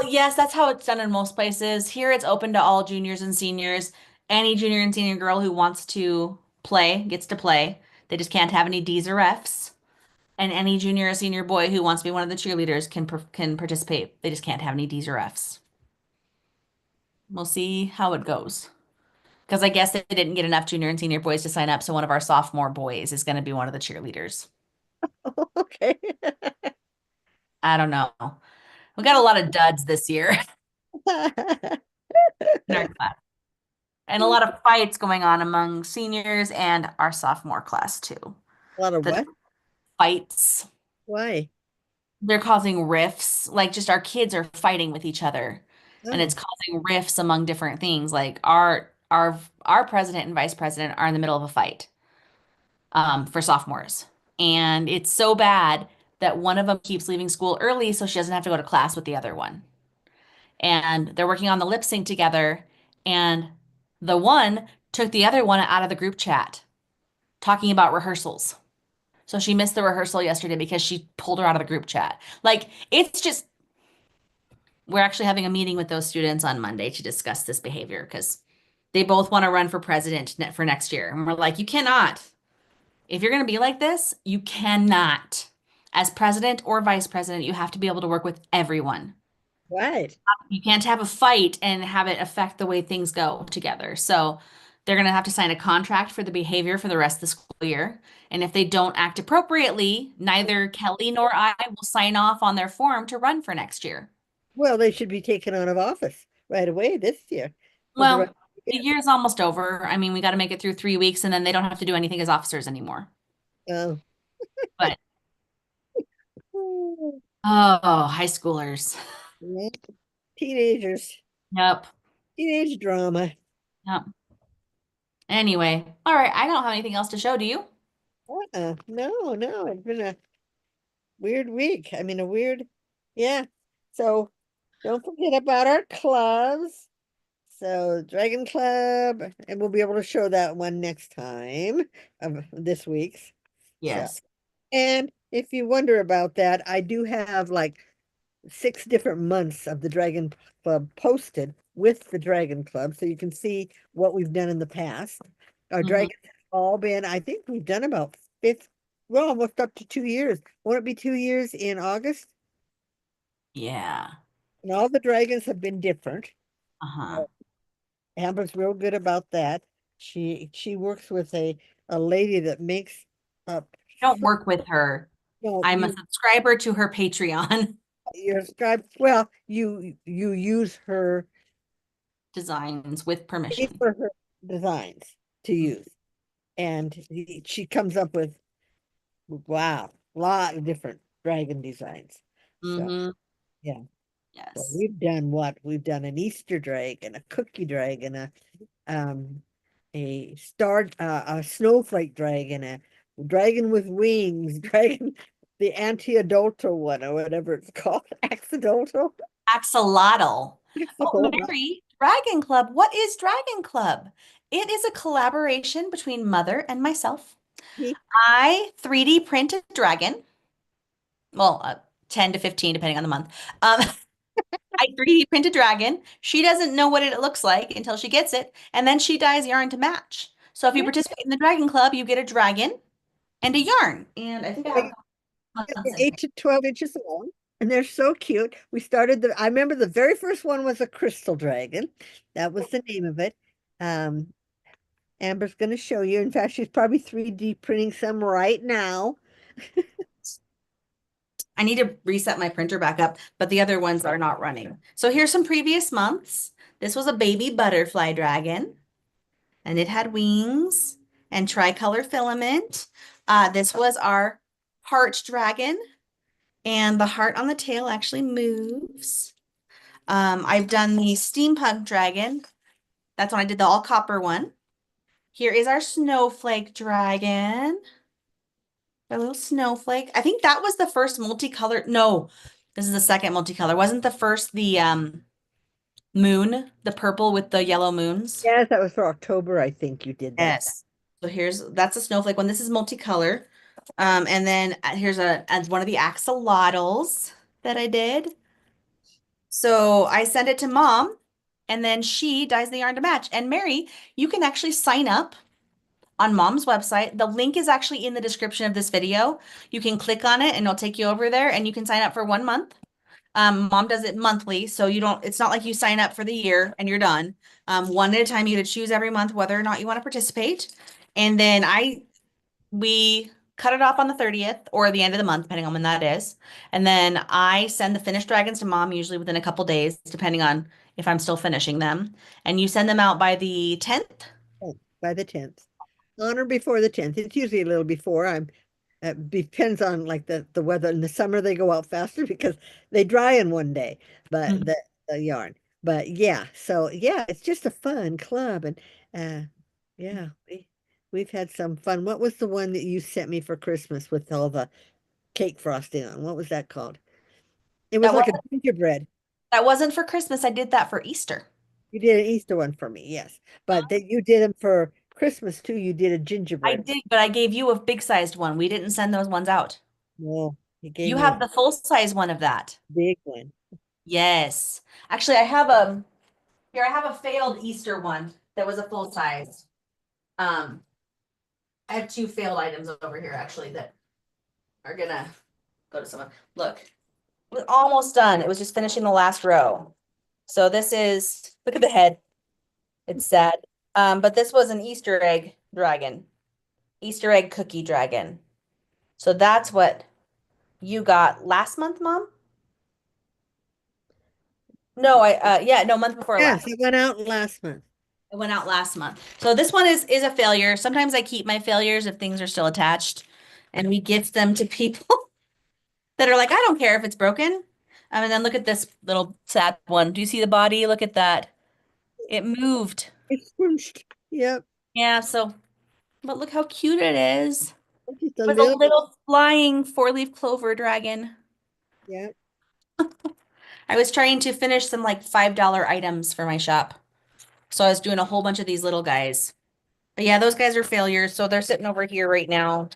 yes, that's how it's done in most places. Here it's open to all juniors and seniors. Any junior and senior girl who wants to play gets to play. They just can't have any D's or F's. And any junior or senior boy who wants to be one of the cheerleaders can participate. They just can't have any D's or F's. We'll see how it goes. Because I guess they didn't get enough junior and senior boys to sign up, so one of our sophomore boys is going to be one of the cheerleaders. Okay. I don't know. We got a lot of duds this year A in our class, and a lot of fights going on among seniors and our sophomore class too. lot of The what? fights, Why? they're causing rifts. Like just our kids are fighting with each other, and Oh, it's causing rifts among different things. Like our president and vice president are in the middle of a fight for sophomores, and it's so bad that one of them keeps leaving school early so she doesn't have to go to class with the other one. And they're working on the lip sync together, and the one took the other one out of the group chat talking about rehearsals. So she missed the rehearsal yesterday because she pulled her out of the group chat. Like, it's just, we're actually having a meeting with those students on Monday to discuss this behavior because they both want to run for president for next year. And we're like, you cannot. If you're going to be like this, you cannot. As president or vice president, you have to be able to work with everyone. right. You can't have a fight and have it affect the way things go together. So they're going to have to sign a contract for the behavior for the rest of the school year. And if they don't act appropriately, neither Kelly nor I will sign off on their form to run for next year. Well, they should be taken out of office right away this year for the rest Well, of the the year is almost over. I mean, we got to make it through 3 weeks and then they don't have to do anything as officers anymore. year. But Oh, oh, high schoolers. yeah. Teenagers, Yep. teenage drama. Yep. Anyway, all right. I don't have anything else to show. Do you? No, no, it's been a weird week. I mean, a weird, yeah. So don't forget about our clubs. So Dragon Club, and we'll be able to show that one next time of this week's. So, Yes. and if you wonder about that, I do have like 6 different months of the Dragon Club posted with the Dragon Club, so you can see what we've done in the past. Our Mhm. dragons have all been, I think we've done about fifth, well, almost up to 2 years. Won't it be 2 years in August? Yeah. And all the dragons have been different. Uh-huh. Uh, Amber's real good about that. She works with a lady that makes up. Don't work with her. No, I'm a subscriber to her Patreon you're scribe. Well, you use her designs with pay permission. for her designs to use. and she comes up with, wow, a lot of different dragon designs. So Hmm. yeah. So Yes. we've done what? We've done an Easter dragon, a cookie dragon, um a snowflake dragon, a dragon with wings, dragon, the anti-adulto one or whatever it's called, accidental. Axolotl. Oh, Accidental. Mary, Dragon Club. What is Dragon Club? It is a collaboration between Mother and myself. I 3D print a dragon. Well, 10 to 15, depending on the month. Um, I 3D print a dragon. She doesn't know what it looks like until she gets it, and then she dyes yarn to match. So if you Yeah, participate in the Dragon Club, you get a dragon and a yarn. And I think I have a they- couple months they're in here. 8 to 12 inches long, and they're so cute. I remember the very first one was a crystal dragon. That was the name of it. Um, Amber's going to show you. In fact, she's probably 3D printing some right now. I need to reset my printer back up, but the other ones are not running. So here's some previous months. This was a baby butterfly dragon, and it had wings and tricolor filament. This was our heart dragon, and the heart on the tail actually moves. I've done the steampunk dragon. That's when I did the all copper one. Here is our snowflake dragon. A little snowflake. I think that was the first multicolored. No, this is the second multicolor. Wasn't the first the moon, the purple with the yellow moons? Yes, that was for October, I think you did that. Yes. So that's a snowflake one. This is multicolor. And then here's as one of the axolotls that I did. So I send it to mom, and then she dyes the yarn to match. And Mary, you can actually sign up on mom's website. The link is actually in the description of this video. You can click on it and it'll take you over there and you can sign up for 1 month. Mom does it monthly, so it's not like you sign up for the year and you're done. One at a time, you get to choose every month whether or not you want to participate. And then we cut it off on the 30th or the end of the month, depending on when that is. And then I send the finished dragons to mom, usually within a couple days, depending on if I'm still finishing them. And you send them out by the 10th. Oh, by the 10th. On or before the 10th. It's usually a little before. Depends on like the weather. In the summer they go out faster because they dry in one day, but Mhm. the yarn. But yeah, so yeah, it's just a fun club, and uh yeah, we've had some fun. What was the one that you sent me for Christmas with all the cake frosting on? What was that called? It was That like a wasn't gingerbread. that wasn't for Christmas. I did that for Easter. You did an Easter one for me, yes. But that you did them for Christmas too. You did a I gingerbread. did, but I gave you a big sized one. We didn't send those ones out. No, you gave You me a have the full size one of that. big one. Yes. Actually, I have a failed Easter one that was a full size. Um, I have two failed items over here actually that are gonna go to someone. Look, it was almost done. It was just finishing the last row. So look at the head. It's sad. But this was an Easter egg dragon, Easter egg cookie dragon. So that's what you got last month, Mom? No, yeah, no, month before Yes, last. it went out last month. It went out last month. So this one is a failure. Sometimes I keep my failures if things are still attached and we gift them to people that are like, I don't care if it's broken. And then look at this little sad one. Do you see the body? Look at that. It moved. It's squished. Yep. Yeah, but look how cute it is. Just a It was a little. little flying four-leaf clover dragon. Yep. I was trying to finish some like $5 items for my shop. So I was doing a whole bunch of these little guys. But yeah, those guys are failures. So they're sitting over here right now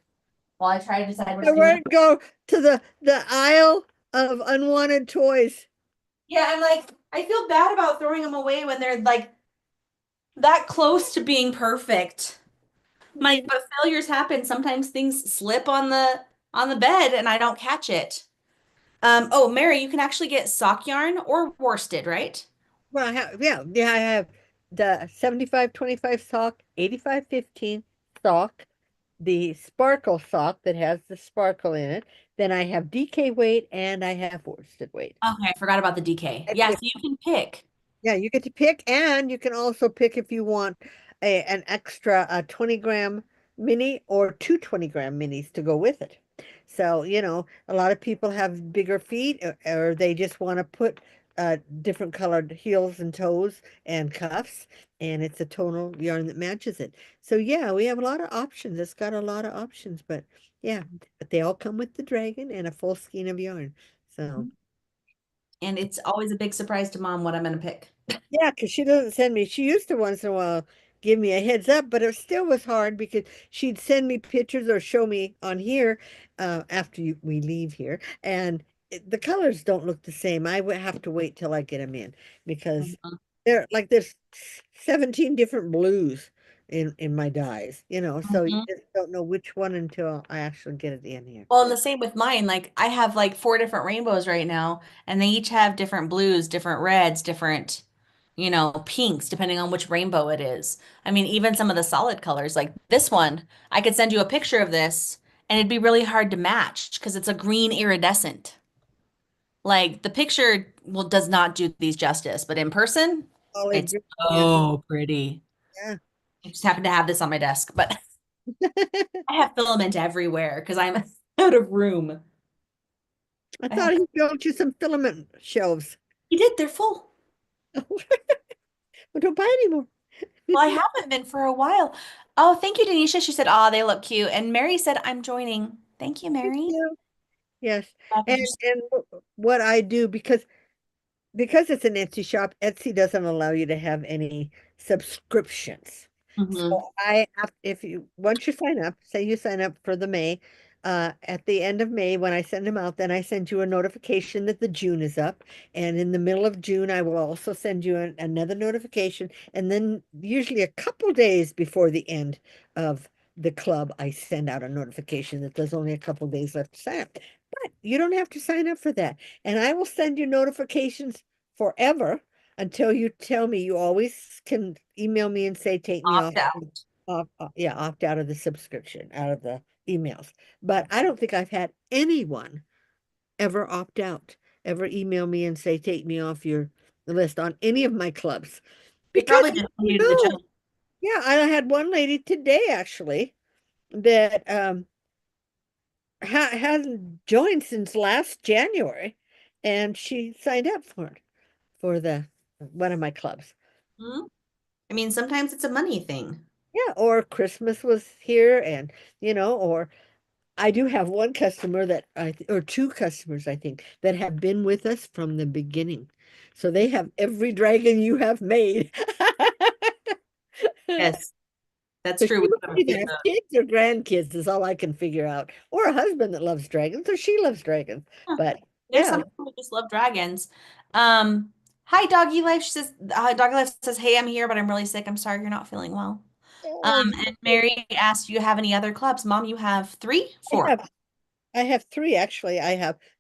while I try to decide what I to do with won't them. go to the aisle of unwanted toys. Yeah, I'm like, I feel bad about throwing them away when they're like that close to being perfect. I'm like, but failures happen. Sometimes things slip on the bed and I don't catch it. Oh, Mary, you can actually get sock yarn or worsted, right? Well, I have the 75-25 sock, 85-15 sock, the sparkle sock that has the sparkle in it. Then I have DK weight and I have worsted weight. Okay, I forgot about the DK. And Yeah, so if you can pick. Yeah, you get to pick, and you can also pick if you want an extra 20 gram mini or two 20-gram minis to go with it. So, a lot of people have bigger feet or they just want to put different colored heels and toes and cuffs, and it's a tonal yarn that matches it. So, yeah, we have a lot of options. It's got a lot of options, but yeah, but they all come with the dragon and a full skein of yarn. So, And it's always a big surprise to mom what I'm going to pick. yeah, because she doesn't send me. She used to once in a while give me a heads up, but it still was hard because she'd send me pictures or show me on here after we leave here, and the colors don't look the same. I would have to wait till I get them in because Mhm. there's 17 different blues in my dyes, so you Mhm. just don't know which one until I actually get it in here. Well, and the same with mine. Like I have like four different rainbows right now, and they each have different blues, different reds, different, pinks, depending on which rainbow it is. I mean, even some of the solid colors, like this one, I could send you a picture of this, and it'd be really hard to match because it's a green iridescent. Like the picture, well, does not do these justice, but in person, Olive it's green, yeah, so pretty. yeah. I just happen to have this on my desk, but I have filament everywhere because I'm out of room. I I have, thought he built you some filament shelves. you did, they're full. Well, don't buy anymore. Well, I haven't been for a while. Oh, thank you, Denisha. She said, "Oh, they look cute." And Mary said, "I'm joining." Thank you, Thank Mary. you. Yes. Um, And what I do because it's an Etsy shop, Etsy doesn't allow you to have any subscriptions. So mhm. if you once you sign up, say you sign up for the May, at the end of May when I send them out, then I send you a notification that the June is up. And in the middle of June, I will also send you another notification. And then usually a couple days before the end of the club, I send out a notification that there's only a couple days left to sign up. But you don't have to sign up for that. And I will send you notifications forever until you tell me. You always can email me and say, take me Opt out. yeah, opt out of the subscription, out of the emails. But I don't think I've had anyone ever opt out, ever email me and say, take me off your list on any of my clubs. They Because probably I just send don't you to the know. junk. Yeah, I had one lady today actually that hasn't joined since last January, and she signed up for it for the one of my clubs. Mhm. I mean, sometimes it's a money thing. Yeah, or Christmas was here, and or I do have one customer or two customers, I think, that have been with us from the beginning. So they have every dragon you have made. Yes, that's So true. she We must have a either few of have those. kids or grandkids is all I can figure out. Or a husband that loves dragons, or she loves dragons. Huh. But There's yeah. some people who just love dragons. Hi, Doggy Life. She says, Doggy Life says, "Hey, I'm here, but I'm really sick. I'm sorry you're not feeling well." Oh, And Mary asked, "Do you have any other clubs?" Mom, you have three, I four. have I have three actually.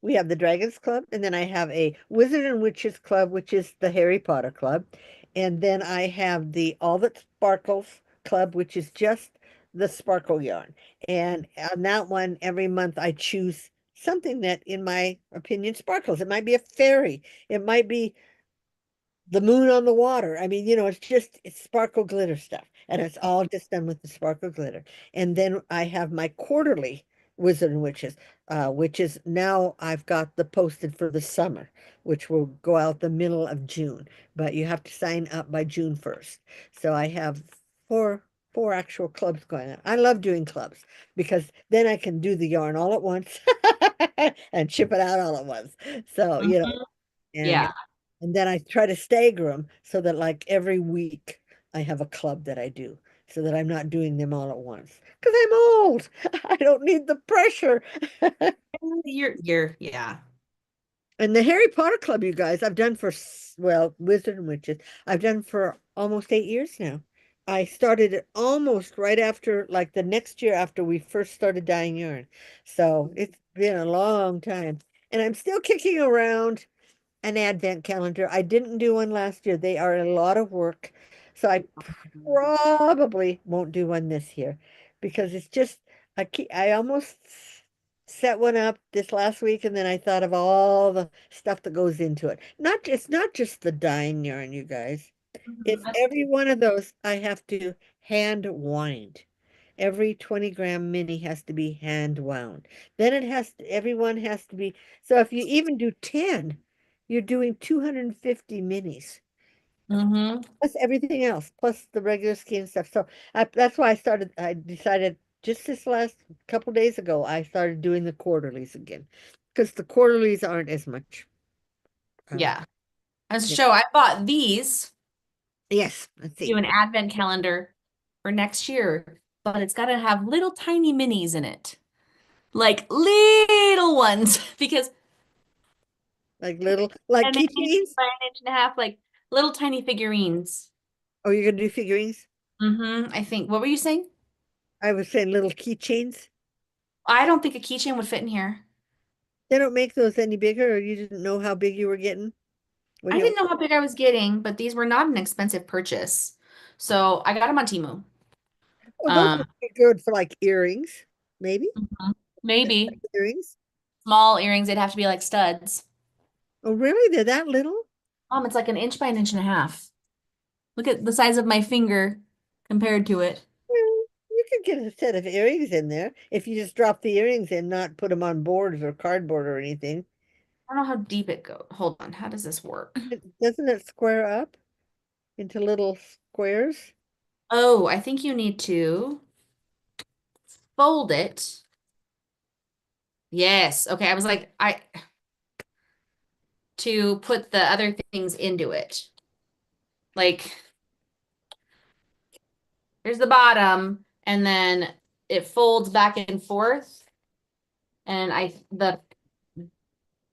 We have the Dragons Club, and then I have a Wizard and Witches Club, which is the Harry Potter Club. And then I have the All That Sparkles Club, which is just the sparkle yarn. And on that one, every month I choose something that, in my opinion, sparkles. It might be a fairy, it might be the moon on the water. I mean, it's sparkle glitter stuff. And it's all just done with the sparkle glitter. And then I have my quarterly Wizard and Witches, which is now I've got the posted for the summer, which will go out the middle of June. But you have to sign up by June 1st. So I have four actual clubs going on. I love doing clubs because then I can do the yarn all at once and ship it out all at once. So, Mhm. and Yeah. and then I try to stagger them so that like every week I have a club that I do so that I'm not doing them all at once. Because I'm old. I don't need the pressure. Yeah. And the Harry Potter Club, you guys, I've done for, well, Wizard and Witches, I've done for almost 8 years now. I started it almost right after, like the next year after we first started dyeing yarn. So it's been a long time. And I'm still kicking around an advent calendar. I didn't do one last year. They are a lot of work. So I probably won't do one this year because it's just I almost set one up this last week and then I thought of all the stuff that goes into it. It's not just the dyeing yarn, you guys. Mhm. It's every one of those I have to hand wind. every 20-gram mini has to be hand wound. Then everyone has to be, so if you even do 10, you're doing 250 minis. Mm-hmm. Plus everything else, plus the regular skein stuff. So that's why I decided just this last couple days ago, I started doing the quarterlies again. Because the quarterlies aren't as much. Um, Yeah. And yeah. so I bought these Yes, let's to see. an advent calendar for next year, but it's got to have little tiny minis in it. Like little ones because Like an inch keychains? by an inch and a half, like little tiny figurines. Oh, you're gonna do figurines? I think. What were you saying? I was saying little keychains. I don't think a keychain would fit in here. They don't make those any bigger, or you didn't know how big you were getting when I you. didn't know how big I was getting, but these were not an expensive purchase. So I got them on Temu. Oh, those Um, would be good for like earrings, maybe mhm. Maybe earrings. small earrings, they'd have to be like studs. Oh, really? They're that little? It's like an inch by an inch and a half. Look at the size of my finger compared to it. Well, you could get a set of earrings in there if you just drop the earrings in, not put them on boards or cardboard or anything. I don't know how deep it goes. Hold on. How does this work? Doesn't it square up into little squares? Oh, I think you need to fold it. Yes. Okay. I was like, to put the other things into it. Like, here's the bottom, and then it folds back and forth, and the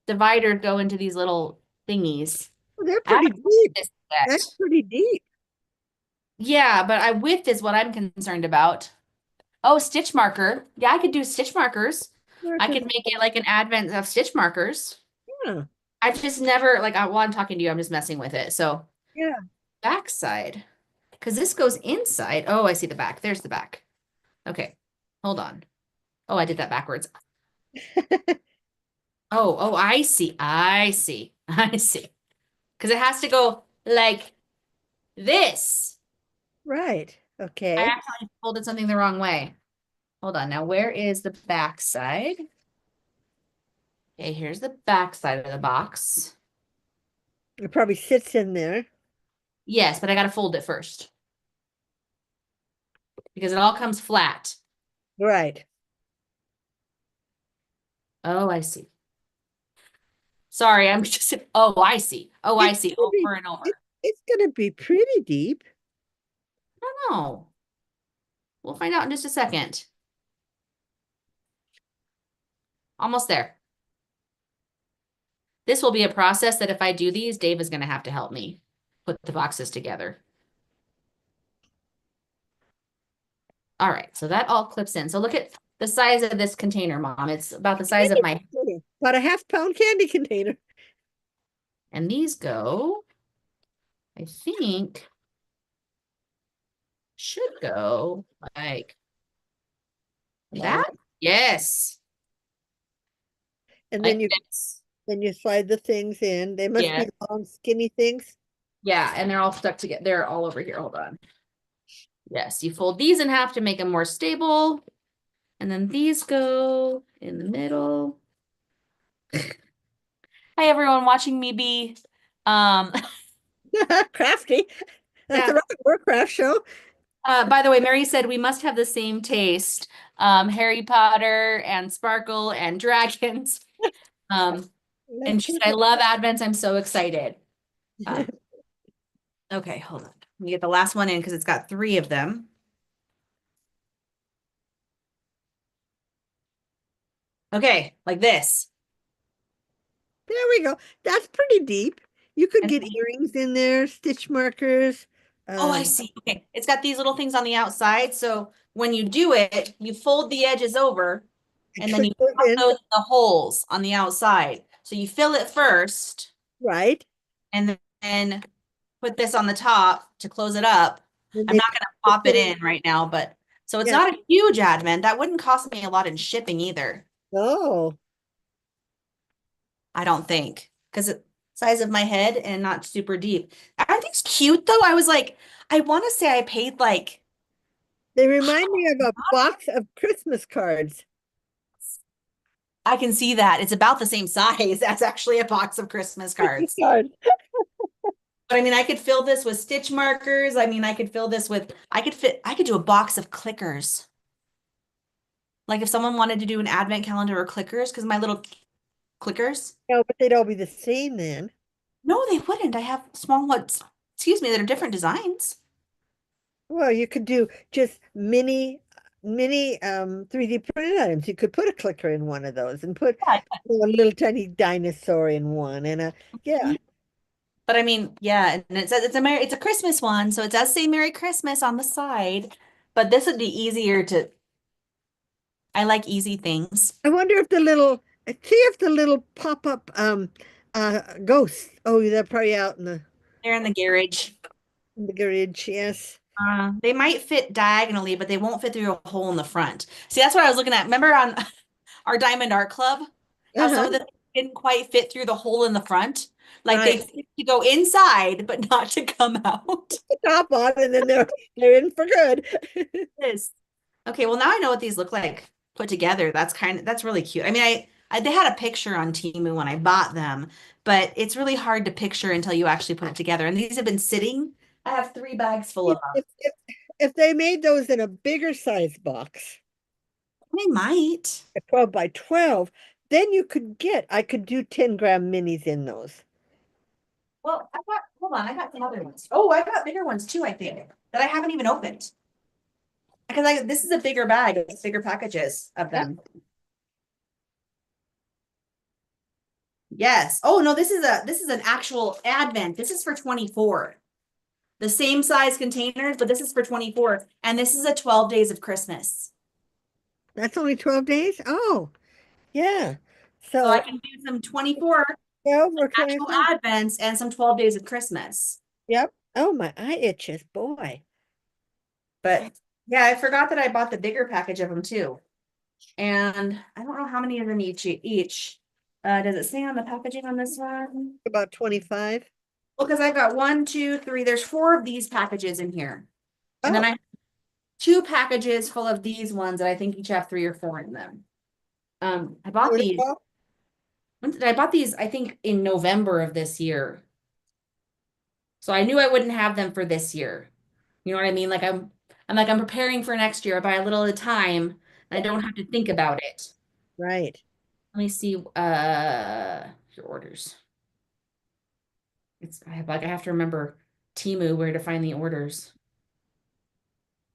dividers go into these little thingies. Oh, they're I pretty haven't deep. used this That's yet. pretty deep. Yeah, but width is what I'm concerned about. Oh, stitch marker. Yeah, I could do stitch markers. I Markers. could make it like an advent of stitch markers. Yeah, I've just never like while I'm talking to you, I'm just messing with it. So yeah. backside, because this goes inside. Oh, I see the back. There's the back. Okay, hold on. Oh, I did that backwards. Oh, I see. I see. I see. Because it has to go like this. Right. I Okay. actually folded something the wrong way. Hold on. Now, where is the back side? Okay, here's the back side of the box. It probably sits in there. Yes, but I got to fold it first because it all comes flat. Right. Oh, I see. Sorry, I'm just, oh, I see. Oh, I It's see. gonna be Over and over. it's gonna be pretty deep. I don't know. We'll find out in just a second. Almost there. This will be a process that if I do these, Dave is going to have to help me put the boxes together. All right, so that all clips in. So look at the size of this container, Mom. It's about the size of my, About a half-pound candy container. and these go, I think, should go like that. Yes, And like this. then you slide the things in. They must Yeah, be long, skinny things. yeah, and they're all stuck together. They're all over here. Hold on. Yes, you fold these in half to make them more stable. And then these go in the middle. Hi, everyone watching me be, um, Crafty. That's a yeah. right Warcraft show. By the way, Mary said we must have the same taste. Harry Potter and Sparkle and dragons. Um, Let's and she see. said, I love Advents. I'm so excited. Okay, hold on. Let me get the last one in because it's got three of them. Okay, like this. There we go. That's pretty deep. You could And get earrings in there, stitch markers. oh, I Um, see. Okay, it's got these little things on the outside. So when you do it, you fold the edges over and then click you those pop in, those in the holes on the outside. So you fill it first right? and then put this on the top to close it up. And I'm they not going to put pop it it in. in right now, but so it's Yeah. not a huge advent. That wouldn't cost me a lot in shipping either, Oh, I don't think, because it's size of my head and not super deep. Aren't these cute though? I was like, I want to say I paid like They remind me of a box of Christmas cards. I can see that. It's about the same size as actually a box of Christmas Christmas cards. cards. But I mean, I could fill this with stitch markers. I mean, I could fill this with, I could do a box of clickers. Like if someone wanted to do an advent calendar or clickers, because my little clickers. No, but they'd all be the same then. No, they wouldn't. I have small ones, excuse me, that are different designs. Well, you could do just mini 3D printed items. You could put a clicker in one of those and put Yeah. a little tiny dinosaur in one and a yeah. But I mean, yeah, and it says it's a Christmas one, so it does say Merry Christmas on the side. But this would be easier to, I like easy things. I wonder if the little see if the little pop-up ghosts. Oh, they're probably out They're in the garage. in the garage, yes. They might fit diagonally, but they won't fit through a hole in the front. See, that's what I was looking at. Remember on our Diamond Art Club, how some Uh-huh. of the things didn't quite fit through the hole in the front? Like they Right. fit to go inside, but not to come out. The top on and then they're in for good. Yes. Okay, well now I know what these look like put together. That's really cute. I mean, they had a picture on Temu when I bought them, but it's really hard to picture until you actually put it together. And these have been sitting. I have 3 bags full of them. If they made those in a bigger size box, They might. a 12 by 12, then I could do 10-gram minis in those. Well, hold on, I got some other ones. Oh, I got bigger ones too, I think, that I haven't even opened. Because this is a bigger bag, it's bigger packages of Yeah. them. Yes. Oh no, this is an actual advent. This is for 24. The same size containers, but this is for 24. And this is a 12 days of Christmas. That's only 12 days? Oh, yeah. So I So can do some 24 12 or actual 24. advents and some 12 days of Christmas. Yep. Oh, my eye itches, boy. But yeah, I forgot that I bought the bigger package of them too. And I don't know how many of them each. Does it say on the packaging on this one? About 25. Well, because I've got one, two, three, there's 4 of these packages in here. And then Oh, I have 2 packages full of these ones that I think each have 3 or 4 in them. I bought these. well, When did I bought these? I think in November of this year. So I knew I wouldn't have them for this year. You know what I mean? I'm preparing for next year. I buy a little at a time and I don't have to think about it. right. Let me see your orders. I have to remember Temu where to find the orders.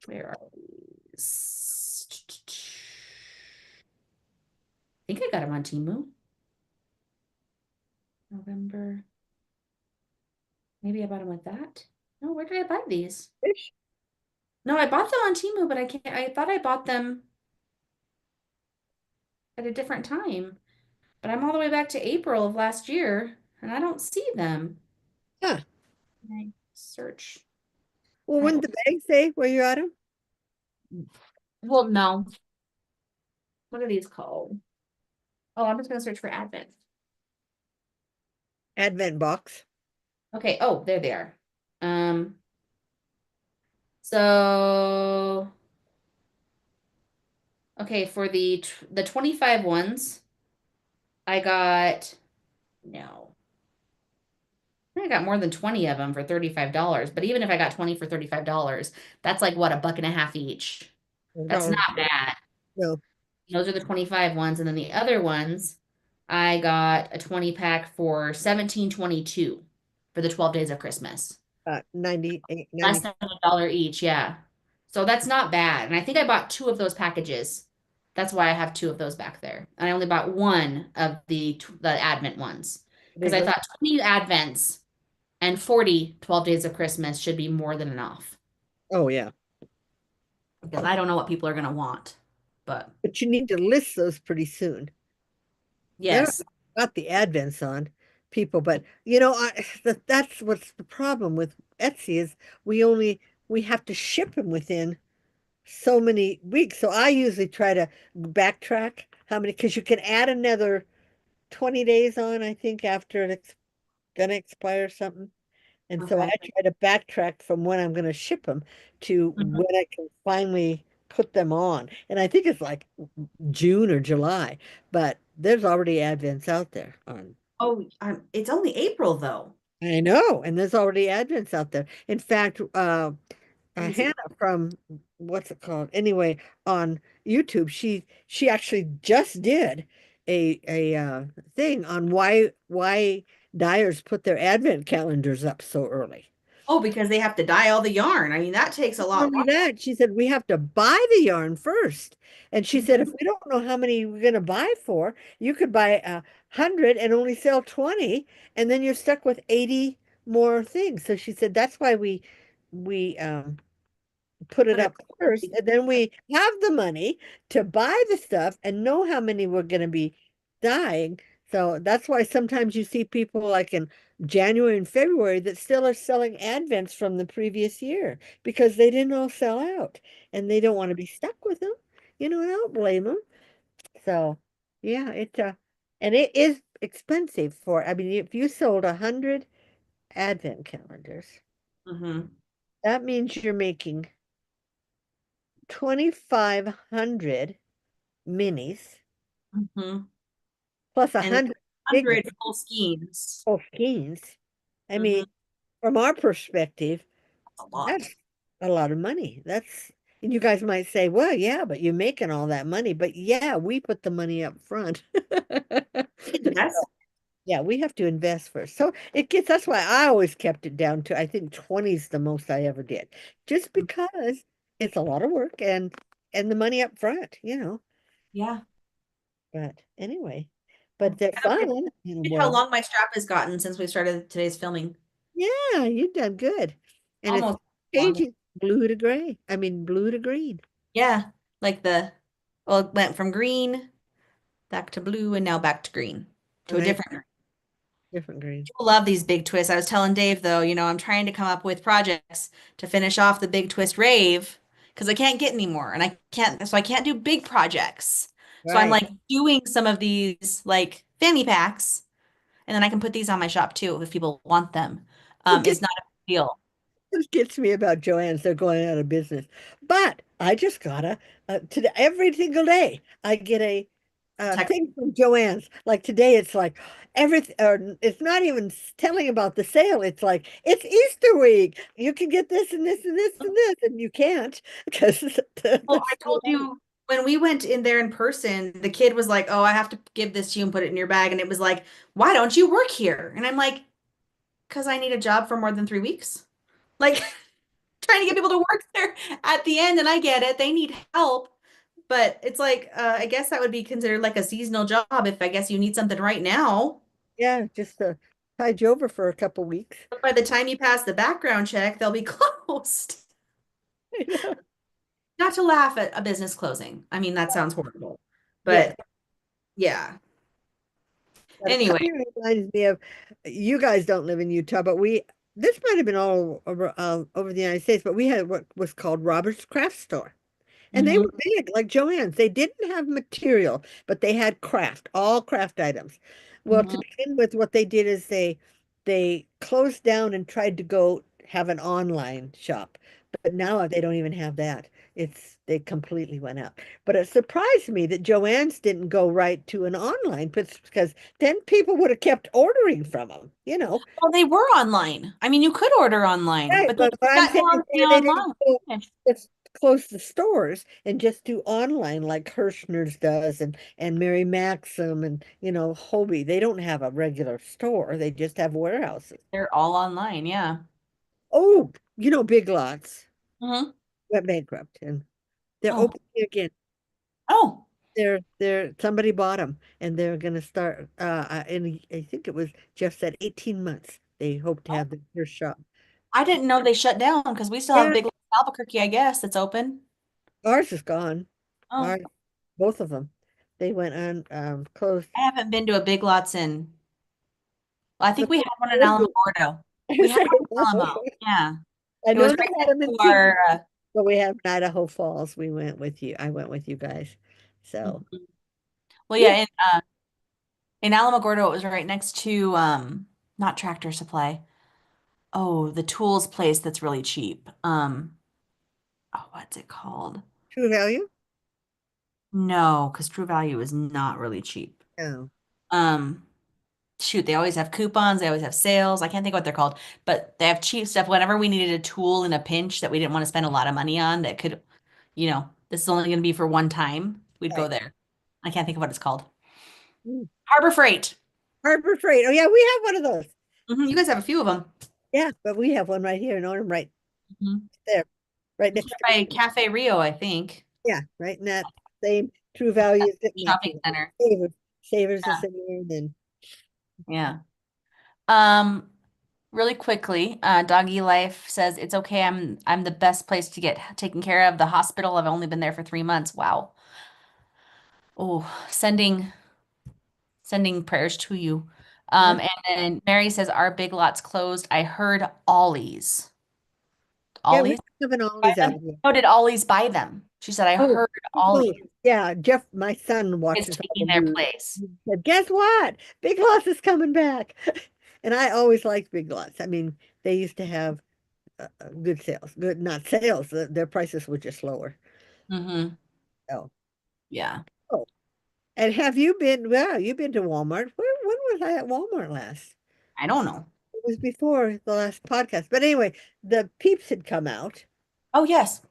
Where are these? I think I got them on Temu. November. Maybe I bought them with that. No, where did I buy these? Fish. No, I bought them on Temu, but I can't. I thought I bought them at a different time. But I'm all the way back to April of last year, and I don't see them. Huh. Can I search? Well, I, wouldn't the bag say where you got them? well, no. What are these called? Oh, I'm just gonna search for Advent. Advent box. Okay. Oh, there they are. Um. So okay, for the 25 ones, I got no. I got more than 20 of them for $35. But even if I got 20 for $35, that's like what, $1.50 each. That's No, not bad. no, Those are the 25 ones. And then the other ones, I got a 20 pack for 17.22 for the 12 days of Christmas. 98, Less 90. than $1 each, yeah. So that's not bad. And I think I bought 2 of those packages. That's why I have 2 of those back there. And I only bought one of the Advent ones because Big I one. thought 20 Advents and 40 12 days of Christmas should be more than enough Oh, yeah. because I don't know what people are going to want. But But you need to list those pretty soon. They're yes, not the Advents on people, but that's what's the problem with Etsy is we have to ship them within so many weeks. So I usually try to backtrack how many because you can add another 20 days on, I think, after it's gonna expire something. And so I Okay. try to backtrack from when I'm going to ship them to Mhm. when I can finally put them on. And I think it's like June or July, but there's already Advents out there on. Oh, it's only April though. I know, and there's already Advents out there. In fact, Crazy. Hannah from what's it called? Anyway, on YouTube, she actually just did a thing on why dyers put their advent calendars up so early. Oh, because they have to dye all the yarn. I mean, that takes a Not lot only longer. that, she said we have to buy the yarn first. And she said if Mhm. we don't know how many we're going to buy for, you could buy 100 and only sell 20, and then you're stuck with 80 more things. So she said that's why we put it Put it. up first, and then we have the money to buy the stuff and know how many we're going to be dying. So that's why sometimes you see people like in January and February that still are selling advents from the previous year because they didn't all sell out and they don't want to be stuck with them. And I don't blame them. So yeah, and it is expensive I mean, if you sold 100 advent calendars, Hmm. that means you're making 2,500 minis Hmm. plus a And hundred big 100 ones, full skeins. or skeins. I Hmm. mean, from our perspective, A lot. that's a lot of money. And you guys might say, well, yeah, but you're making all that money. But yeah, we put the money up front. Invest. Yeah, we have to invest first. So that's why I always kept it down to, I think 20 is the most I ever did, just because it's a lot of work and the money up front. Yeah. But anyway, I but they're don't fun. forget how Well, long my strap has gotten since we started today's filming. yeah, you've done good. And it's Almost longer. changing blue to gray. I mean, blue to green. Yeah. Like well, it went from green back to blue and now back to green to a Nice, different green. different green. People love these big twists. I was telling Dave though, I'm trying to come up with projects to finish off the big twist rave because I can't get any more and so I can't do big projects. So I'm Right. like doing some of these like fanny packs and then I can put these on my shop too if people want them. What It's gets, not a big deal. what gets me about Joann's, they're going out of business. But I just gotta, every single day, I get a Tech. thing from Joann's. Like today, it's like everything, or it's not even telling about the sale. It's like, it's Easter week. You can get this and this and this and this, and you can't because Well, I told you when we went in there in person, the kid was like, "Oh, I have to give this to you and put it in your bag." And it was like, "Why don't you work here?" And I'm like, "Because I need a job for more than 3 weeks." Like trying to get people to work there at the end, and I get it. They need help. But it's like, I guess that would be considered like a seasonal job if I guess you need something right now. Yeah, just tide you over for a couple weeks. But by the time you pass the background check, they'll be closed. I know. Not to laugh at a business closing. I mean, that sounds horrible. Yes, But yeah. but it Anyway. kind of reminds me of you guys don't live in Utah, but this might have been all over the United States, but we had what was called Robert's Craft Store. And they Hmm. were big, like Joann's. They didn't have material, but they had all craft items. Well, to Hmm. begin with, what they did is they closed down and tried to go have an online shop. But now they don't even have that. They completely went out. But it surprised me that Joann's didn't go right to an online because then people would have kept ordering from them. Well, they were online. I mean, you could order online, Right, but they but what I'm shut saying is down the they didn't online. just close the stores and just do online like Hirschner's does and Mary Maxim and Hobie. They don't have a regular store. They just have warehouses. They're all online. Yeah. Oh, Big Lots Hmm. went bankrupt and they're Oh. opening again. Oh, They're somebody bought them and they're going to start in I think it was Jeff said 18 months. They hope to have their first shop. I didn't know they shut down because we still have Yeah, Big Lots in Albuquerque, I guess, that's open. ours is gone. Oh, Ours, both of them. They went on closed. I haven't been to a Big Lots in, well, I The think we had one in old Alamogordo. We I had say, one in Alamo. Yeah. I It know was they right had next them in to Phoenix, our, but we have Idaho Falls. We went with you. I went with you guys. So mhm. Well, yeah, yeah, in Alamogordo, it was right next to, not Tractor Supply. oh, the tools place that's really cheap. Oh, what's it called? True Value? No, because True Value is not really cheap. No. Um, Shoot, they always have coupons, they always have sales. I can't think what they're called, but they have cheap stuff. Whenever we needed a tool in a pinch that we didn't want to spend a lot of money on, that could, this is only going to be for one time, we'd go Right. there. I can't think of what it's called. Mm. Harbor Freight. Harbor Freight. Oh yeah, we have one of those. You guys have a few of them. Yeah, but we have one right here in Orem, right Mhm. there, right It's next to right me. by Cafe Rio, I think. Yeah, right in that same True Value is sitting next to Shopping it. center. Savers. Savers is Yeah. sitting there, and Yeah. Um, Really quickly, Doggy Life says it's okay. I'm the best place to get taken care of. The hospital, I've only been there for 3 months. Wow. Oh, sending prayers to you. yeah, And then Mary says our Big Lot's closed. I heard Ollie's. yeah, we Ollie's have an buy Always out them? here. No, did Ollie's buy them? She said I Oh, heard oh, Ollie's yeah, Jeff, my son is watches all taking the their news. place. He said, "Guess what? Big Lots is coming back." And I always liked Big Lots. I mean, they used to have good sales, good not sales. Their prices were just lower. Mm-hmm. Oh, Yeah. oh, and have you been? Well, you've been to Walmart. When was I at Walmart last? I don't know. It was before the last podcast. But anyway, the Peeps had come out, Oh, yes.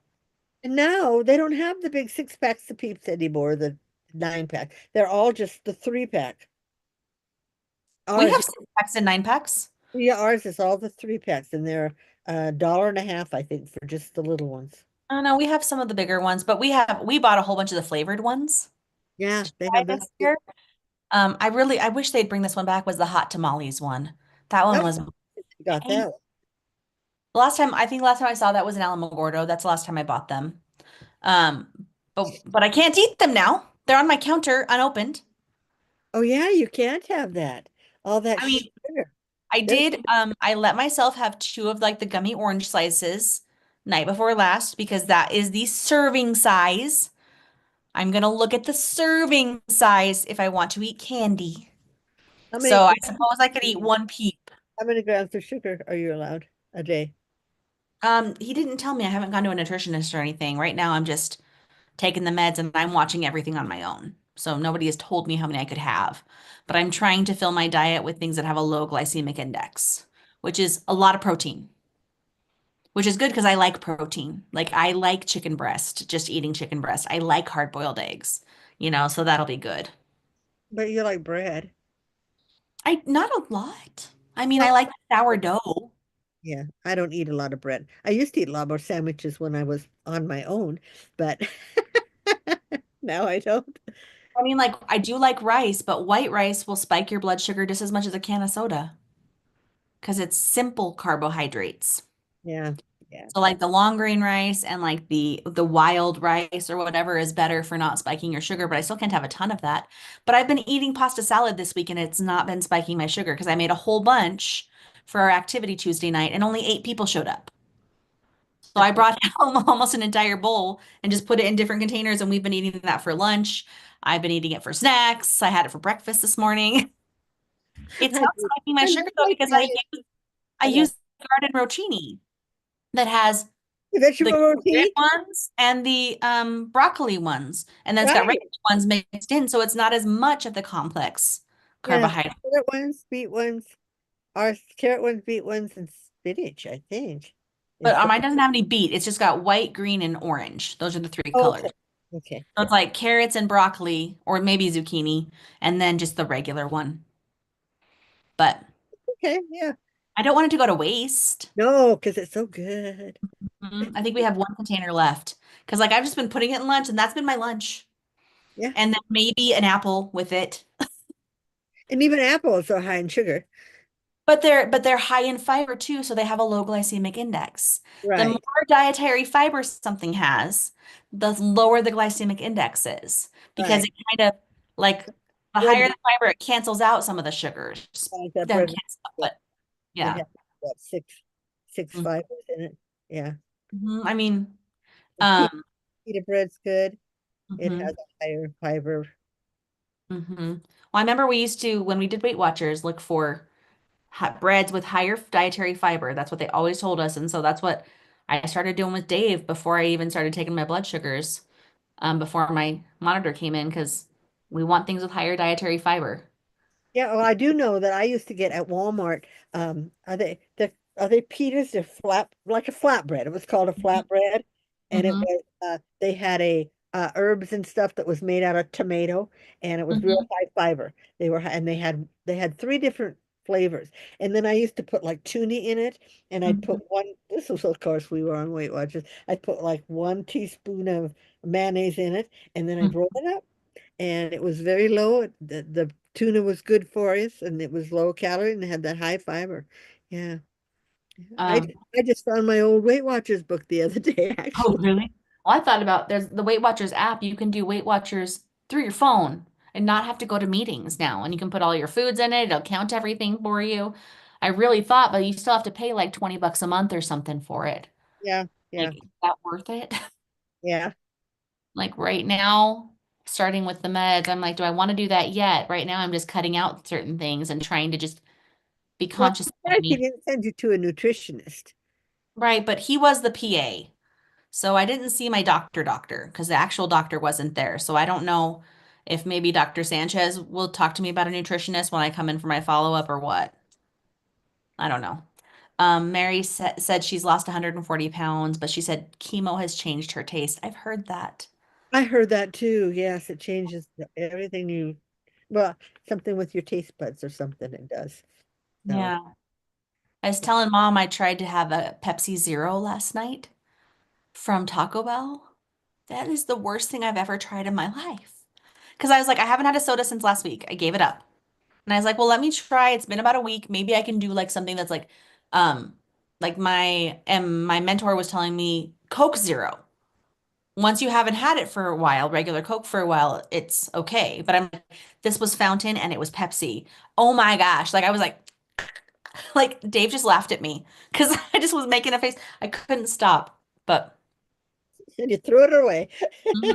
and now they don't have the big 6 packs of Peeps anymore. The 9 pack. They're all just the 3 pack. We Ours, have 6 packs and 9 packs. yeah, ours is all the 3 packs, and they're a dollar and a half, I think, for just the little ones. I don't know. We have some of the bigger ones, but we bought a whole bunch of the flavored ones Yeah, to they try have those this too. year. I wish they'd bring this one back was the hot tamales one. That one Nope, was got pain. that one. I think last time I saw that was in Alamogordo. That's the last time I bought them. Um, but I can't eat them now. They're on my counter unopened. Oh yeah, you can't have that. All that I mean, sugar. They're, I let myself have two of like the gummy orange slices night before last because that is the serving size. I'm gonna look at the serving size if I want to eat candy. how many So I grams suppose I could eat one peep. how many grams of sugar are you allowed a day? He didn't tell me. I haven't gone to a nutritionist or anything. Right now, I'm just taking the meds and I'm watching everything on my own. So nobody has told me how many I could have. But I'm trying to fill my diet with things that have a low glycemic index, which is a lot of protein, which is good because I like protein. Like I like chicken breast, just eating chicken breast. I like hard-boiled eggs, so that'll be good. But you like bread. Not a lot. I mean, No. I like sourdough. Yeah, I don't eat a lot of bread. I used to eat a lot more sandwiches when I was on my own, but now I don't. I mean, like I do like rice, but white rice will spike your blood sugar just as much as a can of soda because it's simple carbohydrates. Yeah, yeah. So like the long grain rice and like the wild rice or whatever is better for not spiking your sugar, but I still can't have a ton of that. But I've been eating pasta salad this week and it's not been spiking my sugar because I made a whole bunch for our activity Tuesday night and only 8 people showed up. So I brought home almost an entire bowl and just put it in different containers and we've been eating that for lunch. I've been eating it for snacks. I had it for breakfast this morning. It's I not do. spiking my I sugar love though my because salad. I I love use garden rotini that has the vegetable carrot roti. ones and the broccoli ones. And then it's got Right. regular ones mixed in, so it's not as much of the complex Yeah. carbohydrate. Carrot ones, beet ones, or carrot ones, beet ones, and spinach, I think. But Is the mine doesn't have any beet. It's just got white, green, and orange. Those are the three okay. colors. Okay. So it's like carrots and broccoli, or maybe zucchini, and then just the regular one. But Okay. Yeah. I don't want it to go to waste. No, because it's so good. I think we have one container left because like I've just been putting it in lunch, and that's been my lunch. Yeah. And then maybe an apple with it. And even apples are high in sugar. But they're high in fiber too, so they have a low glycemic index. The more Right. dietary fiber something has, the lower the glycemic index is because Right. it kind of like the higher Bread, the fiber, it cancels out some of the sugars. that Doesn't bread cancel, would but would yeah. have what six Mhm. fibers in it. Yeah. I mean, The um, pita bread's good. It mhm, has a higher fiber. Well, I remember we used to when we did Weight Watchers look for breads with higher dietary fiber. That's what they always told us. And so that's what I started doing with Dave before I even started taking my blood sugars, before my monitor came in, because we want things with higher dietary fiber. Yeah, well, I do know that I used to get at Walmart. Are they pitas? They're flat, like a flatbread. It was called a flatbread, and it Mm-hmm. was they had a herbs and stuff that was made out of tomato, and it was real Hmm. high fiber. And they had three different flavors, and then I used to put like tuna in it, and I'd put Hmm. one. This was, of course, we were on Weight Watchers. I'd put like 1 teaspoon of mayonnaise in it, and then I'd roll it up, and it was very low. The tuna was good for us, and it was low calorie and had that high fiber. Yeah. I Um, I just found my old Weight Watchers book the other day, oh, actually. really? Well, I thought about there's the Weight Watchers app. You can do Weight Watchers through your phone and not have to go to meetings now. And you can put all your foods in it. It'll count everything for you. I really thought, but you still have to pay like 20 bucks a month or something for it. Yeah, yeah, Like, is that worth it? yeah. Like right now, starting with the meds, I'm like, do I want to do that yet? Right now, I'm just cutting out certain things and trying to just be Well, conscious I'm of what I surprised he need. didn't send you to a nutritionist. Right, but he was the PA. So I didn't see my doctor because the actual doctor wasn't there. So I don't know if maybe Dr. Sanchez will talk to me about a nutritionist when I come in for my follow-up or what. I don't know. Mary said she's lost 140 pounds, but she said chemo has changed her taste. I've heard that. I heard that too. Yes, it changes everything well, something with your taste buds or something it does. So, Yeah. I was telling mom I tried to have a Pepsi Zero last night from Taco Bell. That is the worst thing I've ever tried in my life. Because I was like, I haven't had a soda since last week. I gave it up. And I was like, well, let me try. It's been about a week. Maybe I can do like something that's um, like my mentor was telling me Coke Zero. Once you haven't had it for a while, regular Coke for a while, it's okay. But this was fountain and it was Pepsi. Oh my gosh. Like I was like Dave just laughed at me because I just was making a face. I couldn't stop. But and you threw it away.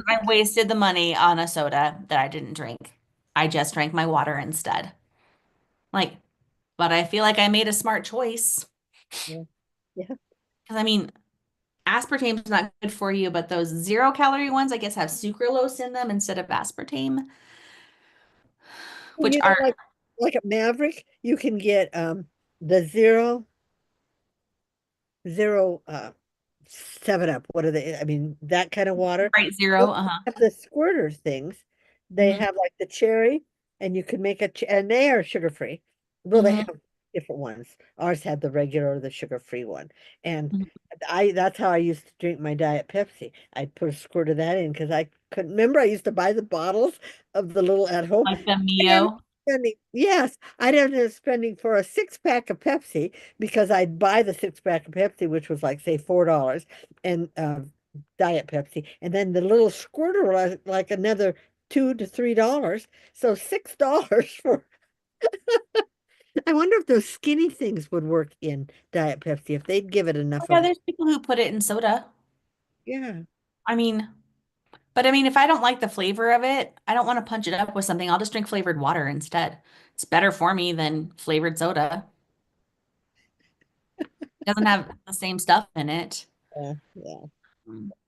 I wasted the money on a soda that I didn't drink. I just drank my water instead. Like, but I feel like I made a smart choice. Yeah, yeah. Because I mean, aspartame's not good for you, but those 0 calorie ones, I guess, have sucralose in them instead of aspartame, And which are like at Maverick, you can get the zero 7 Up. What are they? I mean, that kind of water. right Those zero. Uh-huh. have the squirter things. They Hmm. have like the cherry, and you can make and they are sugar free. Well, they Hmm. have different ones. Ours had the regular or the sugar free one. And Hmm. that's how I used to drink my Diet Pepsi. I'd put a squirt of that in because I couldn't remember. I used to buy the bottles of the little at home. Like the I ended up Mio. yes, I'd ended up spending for a 6 pack of Pepsi because I'd buy the 6 pack of Pepsi, which was like, say, $4, and Diet Pepsi. And then the little squirter was like another $2 to $3. So $6 for, I wonder if those skinny things would work in Diet Pepsi if they'd give it Oh, enough yeah, of it. there's people who put it in soda. Yeah. I mean, but I mean, if I don't like the flavor of it, I don't want to punch it up with something. I'll just drink flavored water instead. It's better for me than flavored soda. It doesn't have the same stuff in it. Yeah. Yeah.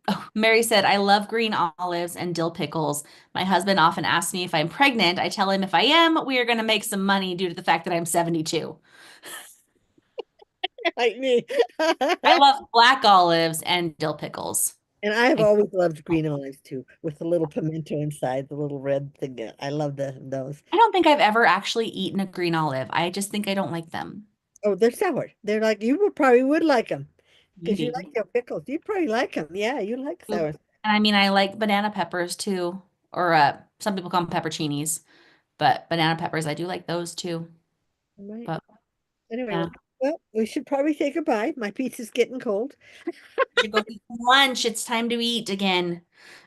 Oh, Mary said, I love green olives and dill pickles. My husband often asks me if I'm pregnant. I tell him if I am, we are going to make some money due to the fact that I'm 72. Like me. I love black olives and dill pickles. And I have I, always loved green olives too, with the little pimento inside, the little red thing. I love those. I don't think I've ever actually eaten a green olive. I just think I don't like them. Oh, they're sour. They're like you probably would like them You because you like do. your pickles. You probably like them. Yeah, you like And sour. I mean, I like banana peppers too, or some people call them pepperoncinis, but banana peppers, I do like those too. Right. But Anyway, yeah, well, we should probably say goodbye. My pizza's getting cold. we should go eat some lunch. It's time to eat again.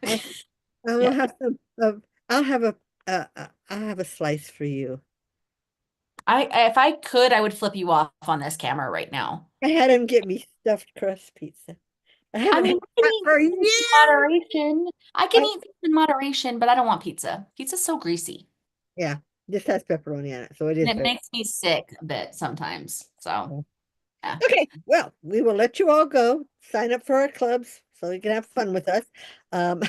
Okay. I will Yeah. have some. I'll have a slice for you. If I could, I would flip you off on this camera right now. I had him get me stuffed crust pizza. I I haven't had mean, I can that eat for pizza in years. moderation. I can I, eat pizza in moderation, but I don't want pizza. Pizza's so greasy. yeah. This has pepperoni on it, so it is And it very makes me sick a bit sometimes. So, good. yeah. Okay, well, we will let you all go. Sign up for our clubs so you can have fun with us. Um,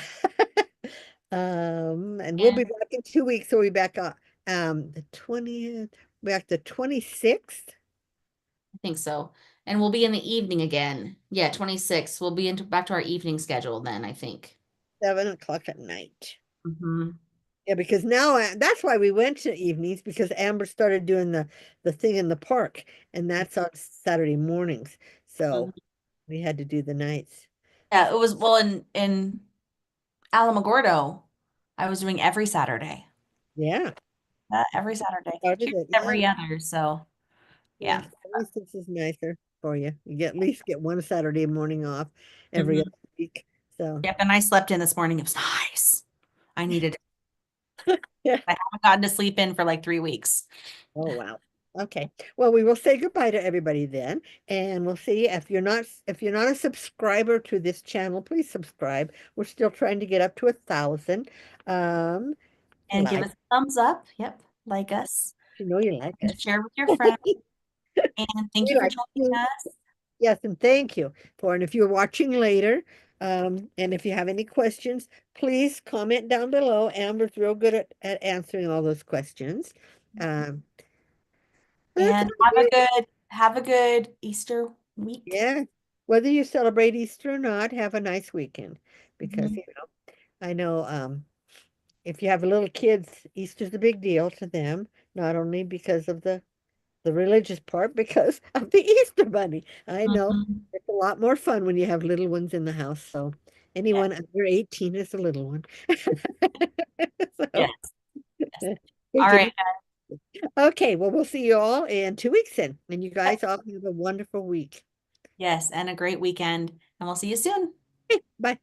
and we'll be And back in 2 weeks. So we'll be back on the 20th, back the 26th. I think so. And we'll be in the evening again. Yeah, 26. We'll be into back to our evening schedule then, I think. 7 o'clock at night. Hmm. Yeah, because now that's why we went to evenings because Amber started doing the thing in the park, and that's on Saturday mornings. So we had to do the nights. Yeah, it was well in Alamogordo. I was doing every Saturday. Yeah, Every Saturday. started Here's it. Yeah, every other. So yeah. yeah. At least this is nicer for you. You get at least get one Saturday morning off every other Hmm. week. So Yep. And I slept in this morning. It was nice. I needed. yeah. I haven't gotten to sleep in for like 3 weeks. Oh wow. Okay. Well, we will say goodbye to everybody then, and we'll see if you're not a subscriber to this channel, please subscribe. We're still trying to get up to 1,000. Um, And give like us a thumbs up. Yep. Like us. you know you like And us. share with your friends. And thank We you for like joining you. us. Yes, and thank you and if you're watching later, and if you have any questions, please comment down below. Amber's real good at answering all those questions. Um, that's And about it. have a good Easter week. Yeah. Whether you celebrate Easter or not, have a nice weekend because Mhm. I know if you have little kids, Easter's a big deal to them, not only because of the religious part, because of the Easter bunny. I know Mhm. it's a lot more fun when you have little ones in the house. So Yeah. anyone under 18 is a little one. Yes. So Yes. they All can. right. Okay, well, we'll see you all in 2 weeks then. And you guys all have a wonderful week. Yes. And a great weekend. And we'll see you soon. Okay, bye.